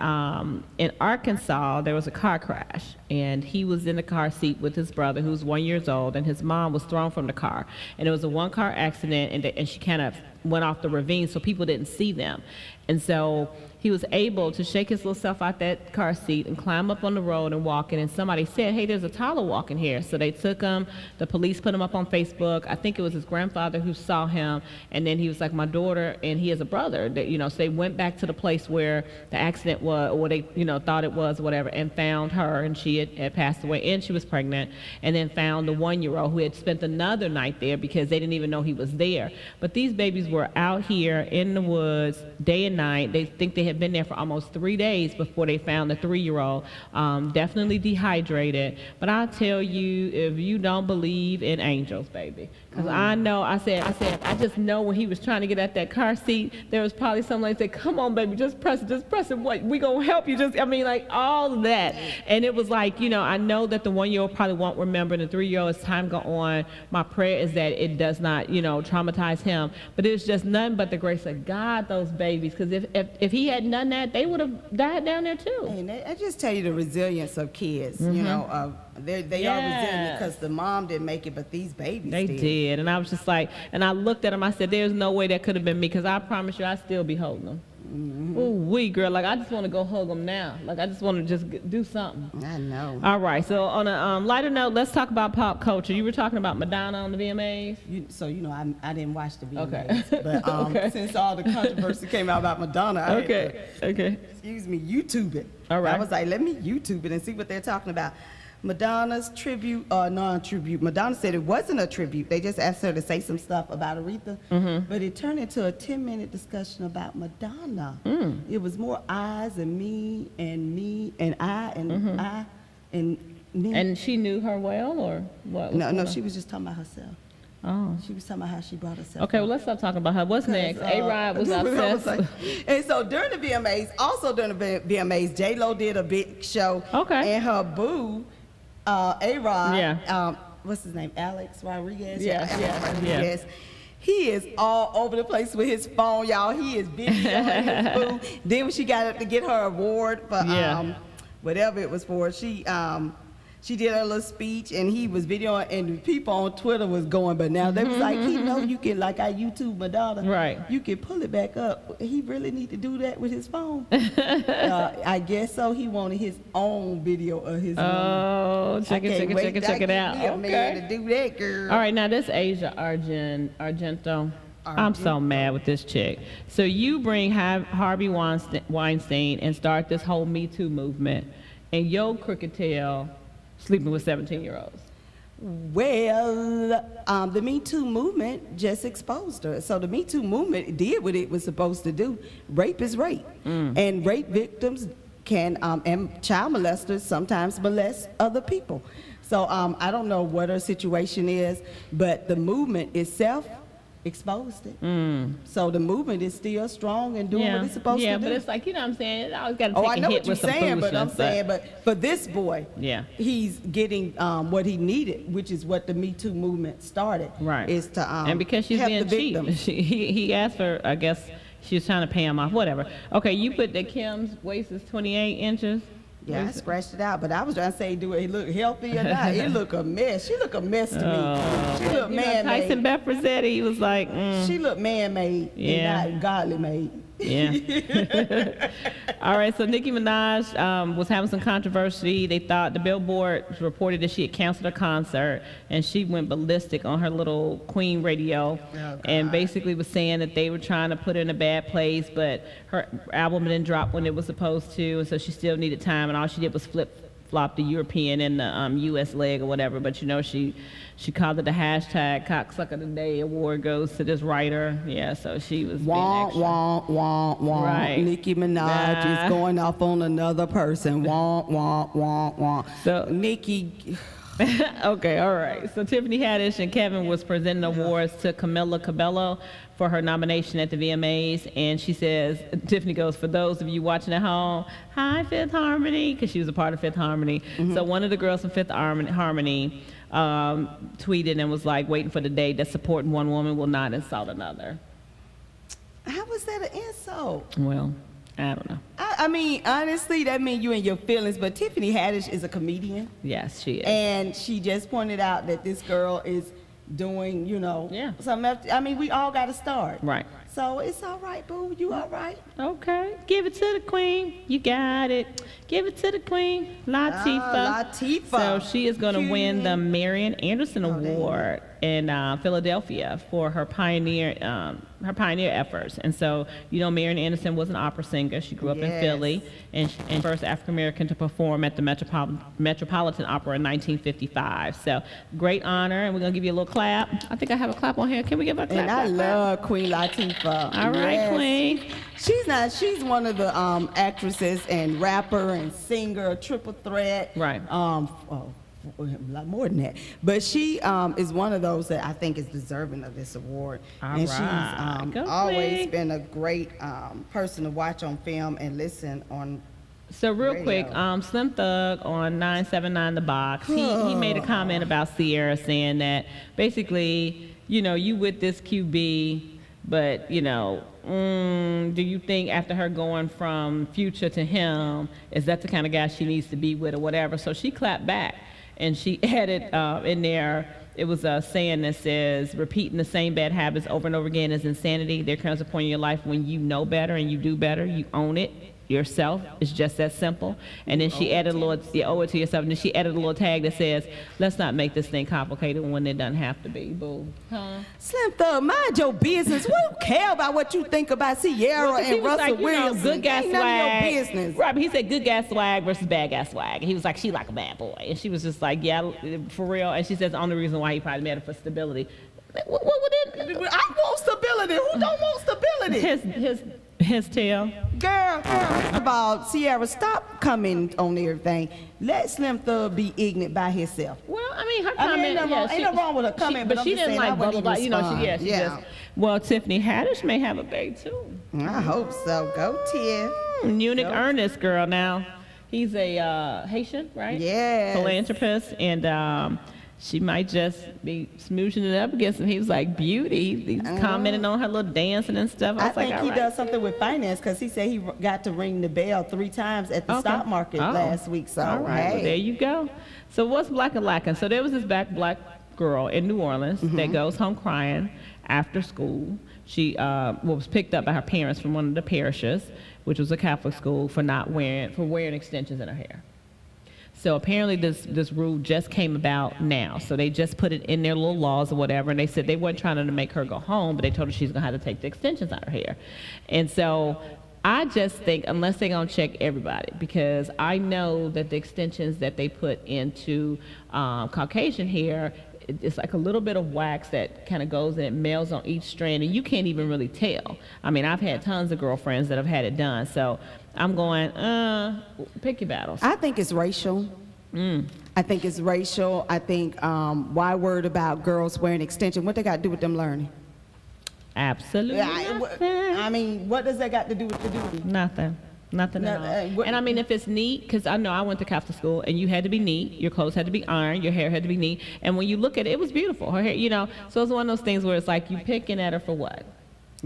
in Arkansas there was a car crash, and he was in the car seat with his brother, who was 1 year old, and his mom was thrown from the car, and it was a one-car accident, and she kind of went off the ravine, so people didn't see them. And so he was able to shake his little self out that car seat and climb up on the road and walk in. And somebody said, hey, there's a toddler walking here. So they took him. The police put him up on Facebook. I think it was his grandfather who saw him. And then he was like, my daughter, and he has a brother. That, so they went back to the place where the accident was, or they, thought it was, or whatever, and found her. And she had passed away, and she was pregnant. And then found the 1 year old who had spent another night there because they didn't even know he was there. But these babies were out here in the woods day and night. They think they had been there for almost 3 days before they found the 3-year-old, definitely dehydrated. But I'll tell you, if you don't believe in angels, baby, because I know, I said, I just know when he was trying to get at that car seat, there was probably somebody that said, come on, baby, just press it, what, we gonna help you, all of that. And it was like, I know that the 1 year old probably won't remember, and the 3-year-old, as time go on, my prayer is that it does not, traumatize him. But it's just nothing but the grace of God, those babies, because if he hadn't done that, they would have died down there too. And I just tell you the resilience of kids. They are resilient because the mom didn't make it, but these babies did. And I was just like, and I looked at him. I said, "There's no way that could have been me, because I promise you, I still be holding them." Ooh, wee, girl. Like, I just want to go hug them now. Like, I just want to just do something. I know. All right. So, on a lighter note, let's talk about pop culture. You were talking about Madonna on the VMAs? I didn't watch the VMAs, Okay. but Okay. since all the controversy came out about Madonna, I had to, Okay. YouTube it. All right. I was like, let me YouTube it and see what they're talking about. Madonna's tribute or non-tribute. Madonna said it wasn't a tribute. They just asked her to say some stuff about Aretha, but it turned into a 10-minute discussion about Madonna. It was more eyes and me and I and I and me. And she knew her well, or what? no, she was just talking about herself. Oh. She was talking about how she brought herself Okay, up. well, let's stop talking about her. What's next? A-Rod was obsessed. And so during the VMAs, J-Lo did a big show. Okay. And her boo, A-Rod, Yeah. what's his name, Alex Rodriguez? Yeah, Alex yeah, Rodriguez. He is all over the place with his phone, y'all. He is videoing his boo. Then when she got up to get her award for whatever it was for, she did her little speech, and he was videoing, and people on Twitter was going, but now they was like, he know you can, like I YouTube Madonna, Right. you can pull it back up. He really need to do that with his phone. I guess so. He wanted his own video of his woman. Oh, check it out. Me a man to do that, girl. All right, now this Asia Argento. I'm so mad with this chick. So you bring Harvey Weinstein and start this whole Me Too movement, and your crooked tail sleeping with 17-year-olds. Well, the Me Too movement just exposed her. So the Me Too movement did what it was supposed to do. Rape is rape. And rape victims can, and child molesters sometimes molest other people. So I don't know what her situation is, but the movement itself exposed it. So the movement is still strong and doing what it's supposed to do. Yeah, but it's like, you know what I'm saying? I always got to take I know a hit what you're with some saying, but I'm foolishness, saying, but for this boy, Yeah. he's getting what he needed, which is what the Me Too movement started. Right. Is to and because she's help being the cheap, victims. he asked her, I guess she was trying to pay him off, whatever. Okay, you put that Kim's waist is 28 inches. Yeah, I scratched it out, but I was trying to say, do it look healthy or not? It look a mess. She look a mess to me. She look You know, Tyson man-made. Becker said he was like, She look man-made Yeah. and not godly made. Yeah. All right. So Nicki Minaj was having some controversy. They thought the Billboard reported that she had canceled her concert, and she went ballistic on her little Queen radio, and basically was saying that they were trying to put her in a bad place, but her album didn't drop when it was supposed to, and so she still needed time, and all she did was flip-flop the European and the U.S. leg or whatever. But you know, she called it the hashtag Cocksucker Today award goes to this writer. Yeah, so she was being Wah, extra. wah, wah, wah. Right. Nicki Minaj Nah. is going off on another person. Wah, wah, wah, wah. So- Nicki, Okay, all right. So Tiffany Haddish and Kevin was presenting awards to Camila Cabello for her nomination at the VMAs, and she says, Tiffany goes, for those of you watching at home, hi Fifth Harmony, because she was a part of Fifth Harmony. So one of the girls from Fifth Harmony tweeted and was like, waiting for the day that supporting one woman will not insult another. how was that an insult? Well, I don't know. I mean, honestly, that means you in your feelings, but Tiffany Haddish is a comedian, Yes, she is. and she just pointed out that this girl is doing, Yeah. something after, I mean, we all got to start. Right. So it's all right, boo. You all right? Okay. Give it to the queen. You got it. Give it to the queen. Latifah. Latifah. So she is going to win the Cute. Marian Anderson Award in Philadelphia for her pioneer efforts. And so, you know, Marian Anderson was an opera singer. She grew up in Yes. Philly, and first African American to perform at the Metropolitan Opera in 1955. So great honor, and we're going to give you a little clap. I think I have a clap on here. Can we give her a clap? And I clap, clap? love Queen Latifah. All right, Yes. queen. She's one of the actresses and rapper and singer, triple threat. Right. A lot more than that. But she is one of those that I think is deserving of this award. All and right. she's Go always Queen. been a great person to watch on film and listen on. So real Radio. quick, Slim Thug on 979 The Box, he made a comment about Sierra saying that basically, you know, you with this QB, but, you know, do you think after her going from Future to him, is that the kind of guy she needs to be with or whatever? So she clapped back, and she added in there, it was a saying that says, repeating the same bad habits over and over again is insanity. There comes a point in your life when you know better and you do better, you own it yourself. It's just that simple. And then she added a little, you owe it to yourself. And then she added a little tag that says, let's not make this thing complicated when it doesn't have to be. Boo. Slim Thug, mind your business. We don't care about what you think about Sierra He and was Russell like, you know, Wilson. good guy Ain't none of swag. your business. Right, but he said good guy swag versus bad guy swag. And he was like, she like a bad boy. And she was just like, yeah, for real. And she says the only reason why he probably met her for stability. What would it? I want stability. Who don't want stability? His tail. Girl, first of all, Sierra, stop coming on everything. Let Slim Thug be ignorant by himself. Well, I mean, her I comment. mean, ain't nothing wrong with her comment, but I'm she just didn't saying I like blah wouldn't blah blah. even You know, she respond. she Yeah. just. Well, Tiffany Haddish may have a baby too. I hope so. Go, Tiff. Munich Go. Ernest girl now. He's a Haitian, right? Yes. Philanthropist, and she might just be smooching it up against him. He was like, beauty. He's commenting on her little dancing and stuff. I I was like, think all he right. does something with finance because he said he got to ring the bell 3 times at the Okay. stock market Oh. last week. So, All right, hey. well, there you go. So what's Black and Lacking? So there was this black girl in New Orleans that goes home crying after school. She was picked up by her parents from one of the parishes, which was a Catholic school, for wearing extensions in her hair. So apparently this rule just came about now. So they just put it in their little laws or whatever, and they said they weren't trying to make her go home, but they told her she's gonna have to take the extensions out of her hair. And so I just think, unless they're gonna check everybody, because I know that the extensions that they put into Caucasian hair, it's like a little bit of wax that kind of goes and it melts on each strand, and you can't even really tell. I mean, I've had tons of girlfriends that have had it done, so I'm going, pick your battles. I think it's racial. I think it's racial. I think why worried about girls wearing extension? What they got to do with them learning? Absolutely I mean, what does that got to do with the duty? nothing. Nothing at all. And I mean, if it's neat, because I know I went to Catholic school, and you had to be neat, your clothes had to be ironed, your hair had to be neat, and when you look at it, it was beautiful. Her hair, you know, so it's one of those things where it's like you picking at her for what?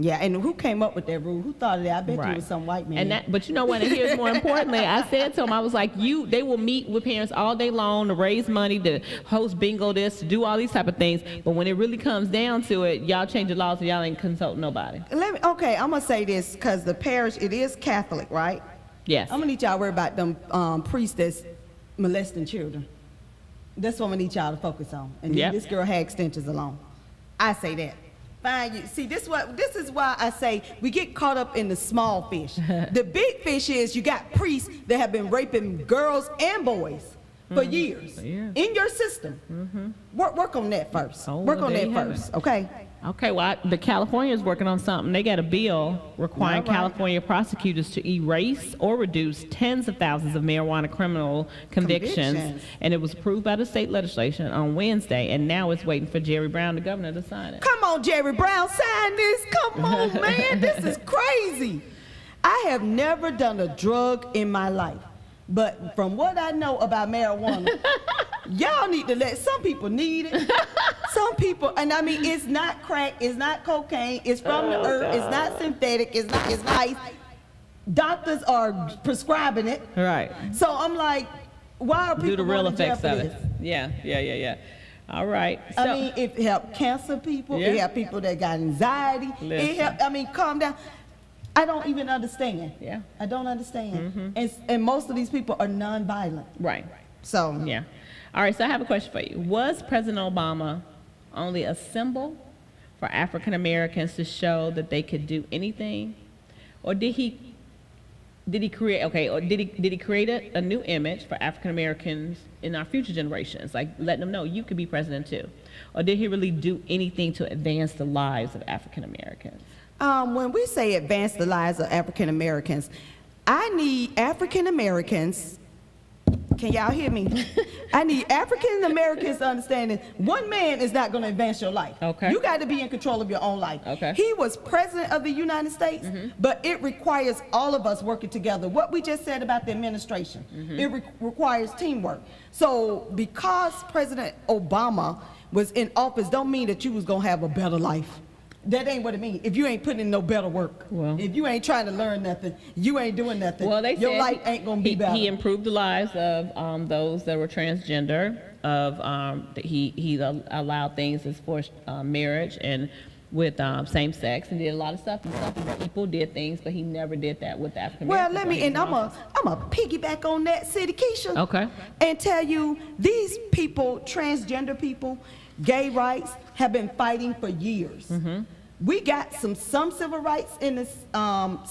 Yeah, and who came up with that rule? Who thought of that? I bet you Right. it was some white man. And that, but you know what? And here's more importantly, I said to him, I was like, they will meet with parents all day long to raise money, to host bingo, this, to do all these type of things. But when it really comes down to it, y'all change the laws and y'all ain't consult nobody. Okay, I'm gonna say this because the parish, it is Catholic, right? Yes. I'm gonna need y'all to worry about them priests that's molesting children. That's what I'm gonna need y'all to focus on. And Yep. this girl had extensions alone. I say that. Fine. See, this is why I say we get caught up in the small fish. The big fish is you got priests that have been raping girls and boys for years Yeah. in your system. Work on that first. Oh, Work well, on there that you have first, okay? Okay, well, the California is working on something. They got a bill requiring All right. California prosecutors to erase or reduce tens of thousands of marijuana criminal convictions. And it was approved by the state legislation on Wednesday, and now it's waiting for Jerry Brown, the governor, to sign it. Come on, Jerry Brown, sign this. Come on, man. This is crazy. I have never done a drug in my life. But from what I know about marijuana, y'all need to some people need it. Some people, and I mean, it's not crack, it's not cocaine, it's from the earth, it's not synthetic, it's nice. Doctors are prescribing it. Right. So I'm like, why are people Do the real going to jail effects for of this? it. Yeah. All right. So, I mean, it helped cancer people. Yeah. It helped people that got anxiety. Listen. It helped, I mean, calm down. I don't even understand. Yeah. I don't understand. And most of these people are nonviolent. right. So, Yeah. All right, so I have a question for you. Was President Obama only a symbol for African Americans to show that they could do anything? Or did he create a new image for African Americans in our future generations, like letting them know you could be president too? Or did he really do anything to advance the lives of African Americans? when we say advance the lives of African Americans, I need African Americans. Can y'all hear me? I need African Americans to understand that one man is not going to advance your life. Okay. You got to be in control of your own life. Okay. He was president of the United States, but it requires all of us working together. What we just said about the administration, it requires teamwork. So because President Obama was in office, don't mean that you was going to have a better life. That ain't what it means. If you ain't putting in no better work, Well. if you ain't trying to learn nothing, you ain't doing nothing. Well, they your said life ain't gonna be better. He improved the lives of those that were transgender. He allowed things as for marriage and with same sex, and did a lot of stuff. And some people did things, but he never did that with African Well, Americans. let me, and I'm a piggyback on that, City Keisha. Okay. And tell you, these people, transgender people, gay rights, have been fighting for years. Mm-hmm. We got some civil rights in the 60s.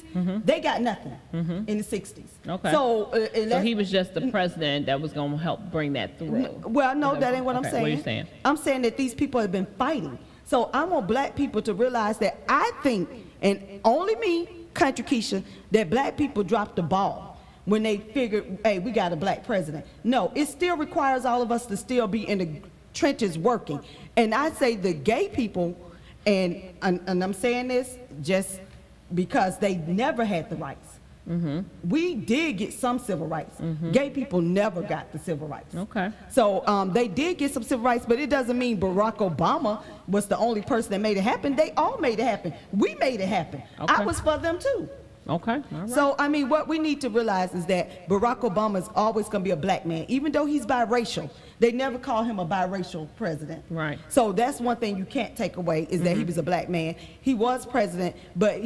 Mm-hmm. They got nothing in the 60s. Okay. So, So he was just the president that was going to help bring that through. well, no, that ain't what I'm Okay, saying. what are you saying? I'm saying that these people have been fighting. So I want black people to realize that I think, and only me, Country Keisha, that black people dropped the ball when they figured, hey, we got a black president. No, it still requires all of us to still be in the trenches working. And I say the gay people, and I'm saying this just because they never had the rights. Mm-hmm. We did get some civil rights. Gay people never got the civil rights. Okay. So they did get some civil rights, but it doesn't mean Barack Obama was the only person that made it happen. They all made it happen. We made it happen. Okay. I was for them too. Okay. All right. So, I mean, what we need to realize is that Barack Obama is always going to be a black man, even though he's biracial. They never call him a biracial president. Right. So that's one thing you can't take away is that he was a black man. He was president, but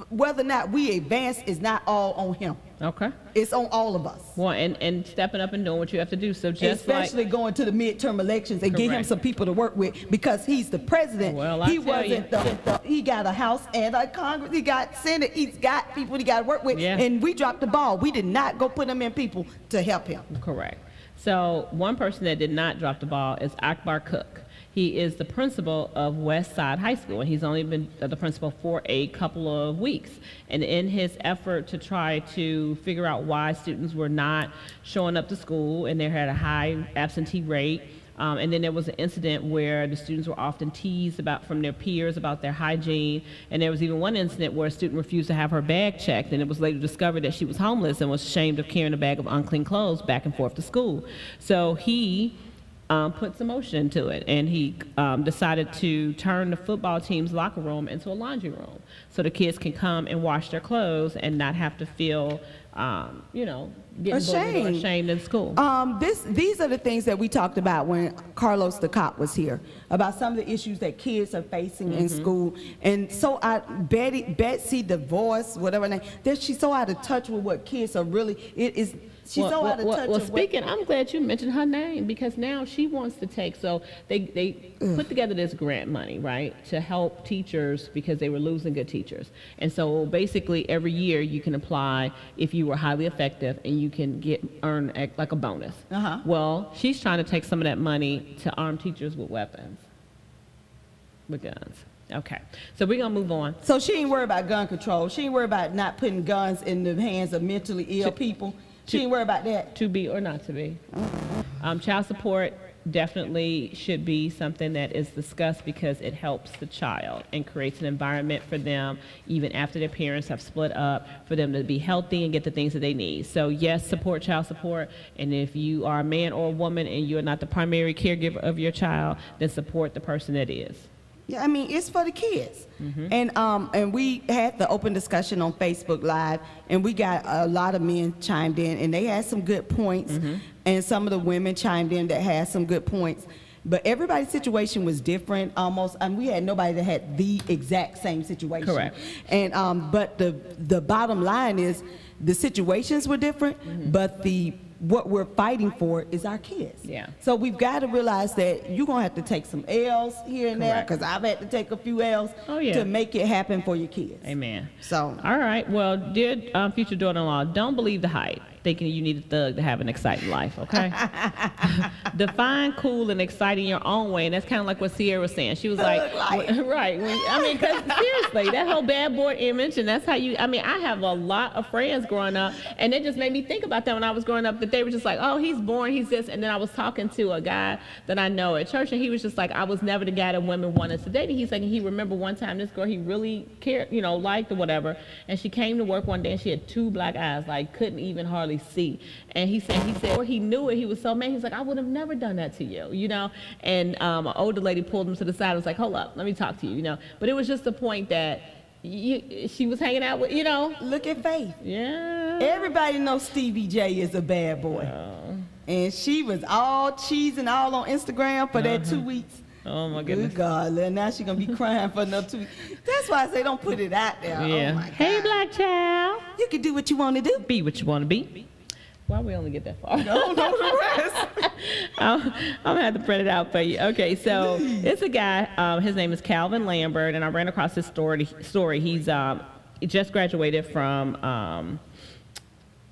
whether or not we advance is not all on him. Okay. It's on all of us. Well, and stepping up and doing what you have to do. So just Especially going to the midterm elections and get him Correct. some people to work with because he's the president. Well, I he tell wasn't he got a House and a Congress. He got Senate. He's got people he got to work with. Yeah. And we dropped the ball. We did not go put him in people to help him. Correct. So one person that did not drop the ball is Akbar Cook. He is the principal of West Side High School, and he's only been the principal for a couple of weeks. And in his effort to try to figure out why students were not showing up to school, and they had a high absentee rate, and then there was an incident where the students were often teased from their peers about their hygiene, and there was even one incident where a student refused to have her bag checked, and it was later discovered that she was homeless and was ashamed of carrying a bag of unclean clothes back and forth to school. So he put some motion into it, and he decided to turn the football team's locker room into a laundry room so the kids can come and wash their clothes and not have to feel, getting bullied or ashamed in school. These are the things that we talked about when Carlos DeCopp was here, about some of the issues that kids are facing in school. And so Betsy DeVos, whatever her name, she's so out of touch with what kids are really, she's so out of touch Well, with speaking, I'm glad you mentioned her name because now she wants to take, so they put together this grant money, right, to help teachers because they were losing good teachers. And so basically every year you can apply if you were highly effective and you can earn like a bonus. Uh-huh. Well, she's trying to take some of that money to arm teachers with weapons, with guns. Okay, so we're gonna move on. So she ain't worried about gun control. She ain't worried about not putting guns in the hands of mentally ill people. She ain't worried about that. To be or not to be. Child support definitely should be something that is discussed because it helps the child and creates an environment for them, even after their parents have split up, for them to be healthy and get the things that they need. So yes, support child support, and if you are a man or a woman and you're not the primary caregiver of your child, then support the person that is. Yeah, I mean, it's for the kids. And we had the open discussion on Facebook Live, and we got a lot of men chimed in, and they had some good points, and some of the women chimed in that had some good points. But everybody's situation was different almost, and we had nobody that had the exact same situation. Correct. And but the bottom line is the situations were different, but what we're fighting for is our kids. Yeah. So we've got to realize that you're going to have to take some L's here and there, Correct. because I've had to take a few L's to make it happen for your kids. Amen. So. All right. Well, dear future daughter-in-law, don't believe the hype, thinking you need a thug to have an exciting life, okay? Define cool and exciting your own way, and that's kind of like what Sierra was saying. She was like, right. Because seriously, that whole bad boy image, and that's how I have a lot of friends growing up, and it just made me think about that when I was growing up, that they were just like, oh, he's boring, he's this, and then I was talking to a guy that I know at church, and he was just like, I was never the guy that women wanted to date. He's like, he remember one time this girl he really cared, liked or whatever, and she came to work one day and she had 2 black eyes, like couldn't even hardly hardly see. And he said, or he knew it, he was so mad. He's like, I would have never done that to you, you know? And an older lady pulled him to the side and was like, hold up, let me talk to you, you know? But it was just the point that she was hanging out with, you know? Look at Faith. Yeah. Everybody knows Stevie J is a bad boy. And she was all cheesing all on Instagram for that 2 weeks. Oh my goodness. Good God, now she's gonna be crying for another 2 weeks. That's why I say don't put it out there. Yeah. Oh my God. Hey, black child. You can do what you want to do. Be what you want to be. Why we only get that far? Don't know the rest. I'm gonna have to print it out for you. Okay, so it's a guy. His name is Calvin Lambert, and I ran across this story. He's he just graduated from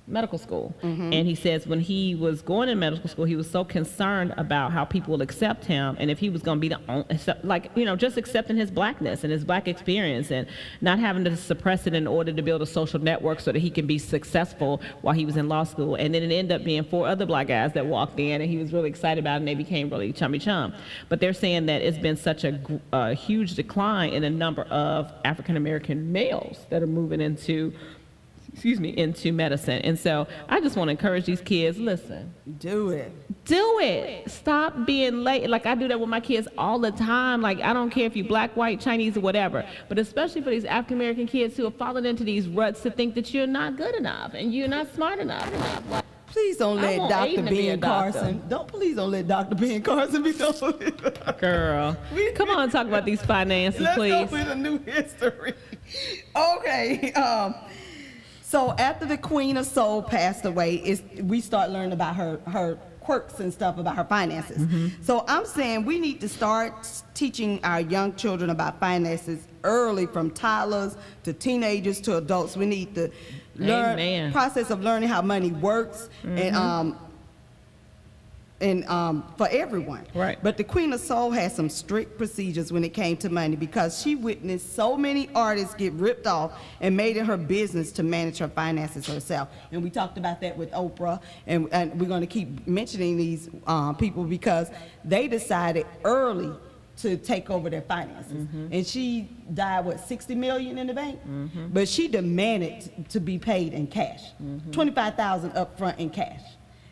medical school, and he says when he was going to medical school, he was so concerned about how people will accept him, and if he was going to be the only, like, you know, just accepting his blackness and his black experience, and not having to suppress it in order to build a social network so that he can be successful while he was in law school. And then it ended up being 4 other black guys that walked in, and he was really excited about it, and they became really chummy chum. But they're saying that it's been such a huge decline in the number of African American males that are moving into medicine. And so I just want to encourage these kids, listen. Do it. Do it. Stop being late. Like, I do that with my kids all the time. Like, I don't care if you're black, white, Chinese, or whatever. But especially for these African American kids who have fallen into these ruts to think that you're not good enough and you're not smart enough. Like, Please don't I let want Dr. Aiden to be a Ben doctor. Carson. Please don't let Dr. Ben Carson be done. girl, come on, talk about these finances, Let's please. go with a new history. Okay. So after the Queen of Soul passed away, we start learning about her quirks and stuff about her finances. So I'm saying we need to start teaching our young children about finances early, from toddlers to teenagers to adults. We need to learn Amen. process of learning how money works and for everyone. Right. But the Queen of Soul had some strict procedures when it came to money, because she witnessed so many artists get ripped off and made it her business to manage her finances herself. And we talked about that with Oprah, and we're going to keep mentioning these people because they decided early to take over their finances. And she died, what, 60 million in the bank? But she demanded to be paid in cash, 25,000 up front in cash.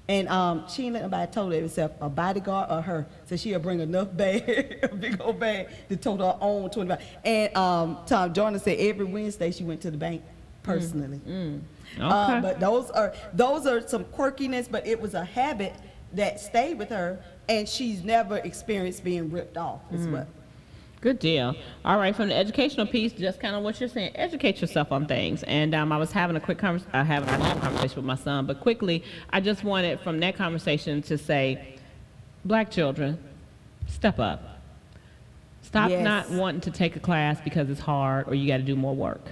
And she ain't let nobody told her herself, a bodyguard or her, so she'll bring enough bag, a big old bag, to total her own 25. And Tom Joyner said every Wednesday she went to the bank personally. Okay. But those are some quirkiness, but it was a habit that stayed with her, and she's never experienced being ripped off as well. Good deal. All right, from the educational piece, just kind of what you're saying, educate yourself on things. And I was having a long conversation with my son, but quickly, I just wanted from that conversation to say, black children, step up. Stop Yes. not wanting to take a class because it's hard or you got to do more work,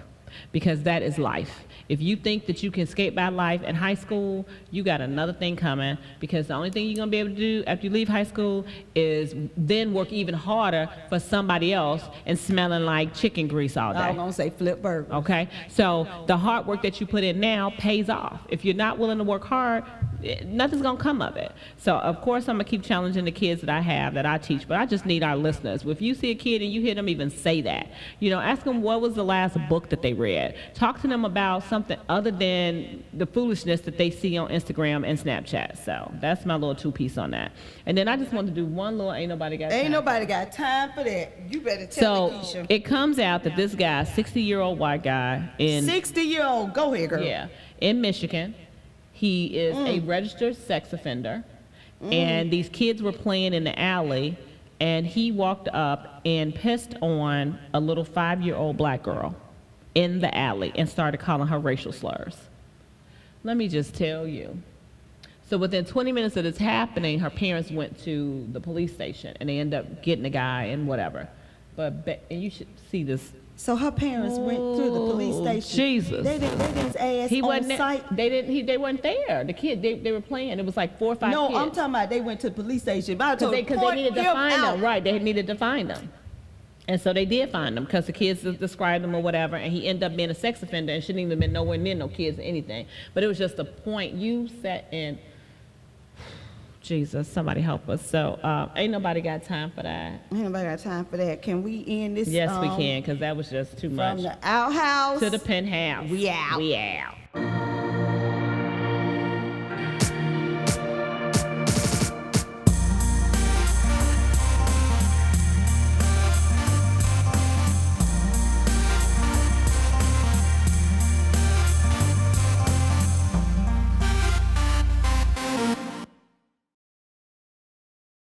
because that is life. If you think that you can skate by life in high school, you got another thing coming, because the only thing you're going to be able to do after you leave high school is then work even harder for somebody else and smelling like chicken grease all I was day. gonna say flip burger. Okay? So the hard work that you put in now pays off. If you're not willing to work hard, nothing's going to come of it. So, of course, I'm going to keep challenging the kids that I have, that I teach, but I just need our listeners. If you see a kid and you hear them even say that, you know, ask them what was the last book that they read. Talk to them about something other than the foolishness that they see on Instagram and Snapchat. So that's my little 2-piece on that. And then I just want to do one little ain't nobody got Ain't time. nobody got time for that. You better tell So Keisha. it comes out that this guy, 60-year-old white guy in 60-year-old, go ahead, girl. Yeah, in Michigan. He is a registered sex offender, and these kids were playing in the alley, and he walked up and pissed on a little 5-year-old black girl in the alley and started calling her racial slurs. Let me just tell you. So within 20 minutes of this happening, her parents went to the police station, and they ended up getting the guy and whatever. And you should see this. So her parents went to the police Oh, station. Jesus. They didn't ask He on wasn't. site. They weren't there. The kid. They were playing. It was like 4 or 5 No, kids. I'm talking about they went to the police station. Because Because they needed to find them. Right. They needed to find them. And so they did find them because the kids described them or whatever, and he ended up being a sex offender and shouldn't even been nowhere near no kids or anything. But it was just a point. You sat in. Jesus, somebody help us. So ain't nobody got time for that. Ain't nobody got time for that. Can we end this? Yes, we can, because that was just too much. From the outhouse To the penthouse. We out. We out.